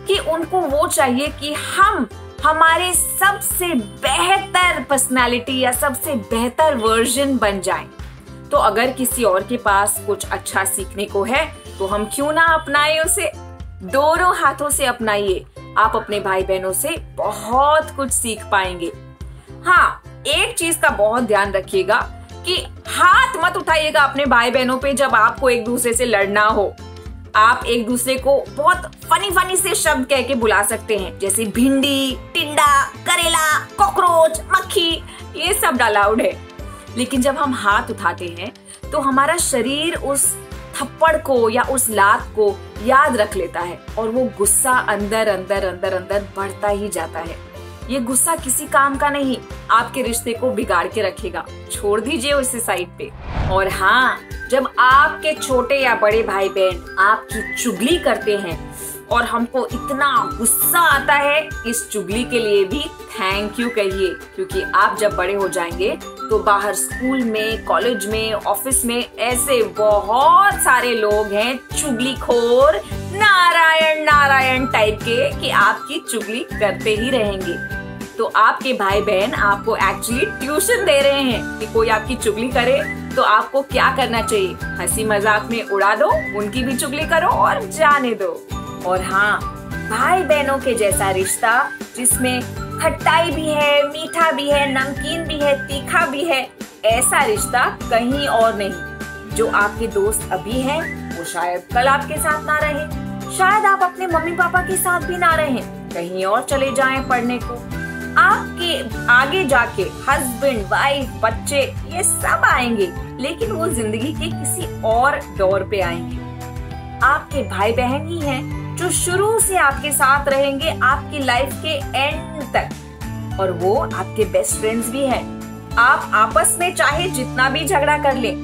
कि उनको वो चाहिए कि हम हमारे सबसे बेहतर पर्सनालिटी या सबसे बेहतर वर्जन बन जाएं। तो अगर किसी और के पास कुछ अच्छा सीखने को है तो हम क्यों ना अपनाएं उसे। दोनों हाथों से अपनाइए, आप अपने भाई बहनों से बहुत कुछ सीख पाएंगे। हाँ, एक चीज का बहुत ध्यान रखिएगा कि हाथ मत उठाइएगा अपने भाई बहनों पे जब आपको एक दूसरे से लड़ना हो। आप एक दूसरे को बहुत फनी से शब्द कह के बुला सकते हैं, जैसे भिंडी, टिंडा, करेला, कॉकरोच, मक्खी, ये सब अलाउड है। लेकिन जब हम हाथ उठाते हैं तो हमारा शरीर उस थप्पड़ को या उस लात को याद रख लेता है और वो गुस्सा अंदर अंदर अंदर अंदर बढ़ता ही जाता है। ये गुस्सा किसी काम का नहीं, आपके रिश्ते को बिगाड़ के रखेगा। छोड़ दीजिए उसे साइड पे। और हाँ, जब आपके छोटे या बड़े भाई बहन आपकी चुगली करते हैं और हमको इतना गुस्सा आता है, इस चुगली के लिए भी थैंक यू कहिए, क्योंकि आप जब बड़े हो जाएंगे तो बाहर स्कूल में, कॉलेज में, ऑफिस में ऐसे बहुत सारे लोग हैं चुगलीखोर, नारायण नारायण टाइप के, कि आपकी चुगली करते ही रहेंगे। तो आपके भाई बहन आपको एक्चुअली ट्यूशन दे रहे हैं कि कोई आपकी चुगली करे तो आपको क्या करना चाहिए? हंसी मजाक में उड़ा दो, उनकी भी चुगली करो और जाने दो। और हाँ, भाई बहनों के जैसा रिश्ता जिसमें खट्टाई भी है, मीठा भी है, नमकीन भी है, तीखा भी है, ऐसा रिश्ता कहीं और नहीं। जो आपके दोस्त अभी हैं, वो शायद कल आपके साथ ना रहे, शायद आप अपने मम्मी पापा के साथ भी ना रहें, कहीं और चले जाएं पढ़ने को। आपके आगे जाके हस्बैंड, वाइफ, बच्चे ये सब आएंगे, लेकिन वो जिंदगी के किसी और दौर पे आएंगे। आपके भाई बहन ही हैं जो शुरू से आपके साथ रहेंगे आपकी लाइफ के एंड तक, और वो आपके बेस्ट फ्रेंड्स भी हैं। आप आपस में चाहे जितना भी झगड़ा कर लें,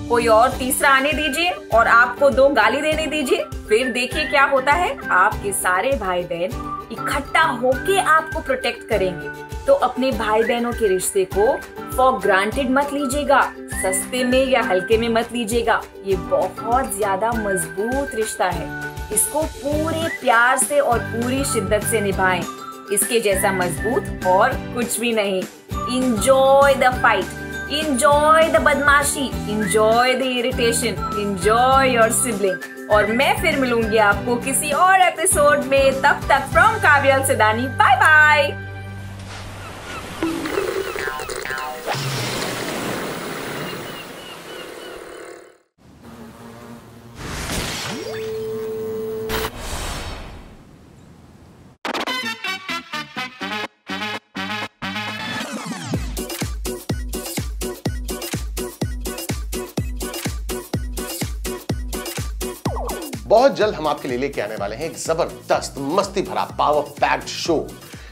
कोई और तीसरा आने दीजिए और आपको 2 गाली देने दीजिए, फिर देखिए क्या होता है। आपके सारे भाई बहन इकट्ठा होके आपको प्रोटेक्ट करेंगे। तो अपने भाई बहनों के रिश्ते को फॉर ग्रांटेड मत लीजिएगा, सस्ते में या हल्के में मत लीजिएगा। ये बहुत ज्यादा मजबूत रिश्ता है, इसको पूरे प्यार से और पूरी शिद्दत से निभाएं। इसके जैसा मजबूत और कुछ भी नहीं। Enjoy the fight, enjoy the बदमाशी, enjoy the irritation, enjoy your sibling। और मैं फिर मिलूंगी आपको किसी और एपिसोड में। तब तक फ्रॉम काव्यल सिदानी, बाय बाय।
बहुत जल्द हम आपके लिए लेके आने वाले हैं एक जबरदस्त मस्ती भरा पावर पैक्ड शो,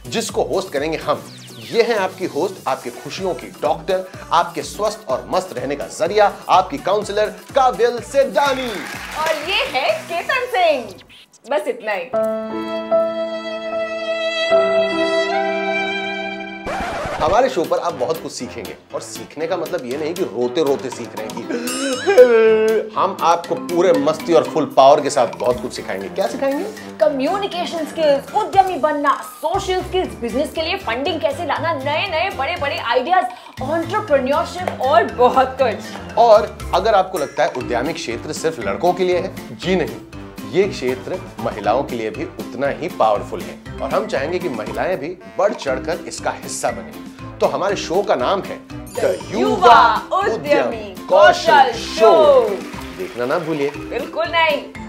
जिसको होस्ट करेंगे हम। ये हैं आपकी होस्ट, आपके खुशियों की डॉक्टर, आपके स्वस्थ और मस्त रहने का जरिया, आपकी काउंसलर काव्यल सिदानी।
और ये है केतन सिंह। बस इतना ही।
हमारे शो पर आप बहुत कुछ सीखेंगे, और सीखने का मतलब ये नहीं कि रोते रोते सीख रहे हैं कि हम आपको पूरे मस्ती और फुल पावर के साथ बहुत कुछ सिखाएंगे। क्या सिखाएंगे?
कम्युनिकेशन स्किल्स, उद्यमी बनना, सोशल स्किल्स, बिजनेस के लिए फंडिंग कैसे लाना, नए नए बड़े बड़े आइडियाज, एंटरप्रेन्योरशिप और बहुत कुछ।
और अगर आपको लगता है उद्यमिक क्षेत्र सिर्फ लड़कों के लिए है, जी नहीं, ये क्षेत्र महिलाओं के लिए भी उतना ही पावरफुल है, और हम चाहेंगे कि महिलाएं भी बढ़ चढ़कर इसका हिस्सा बने। तो हमारे शो का नाम है द युवा उद्यमी कौशल शो। देखना ना भूलिए।
बिल्कुल नहीं।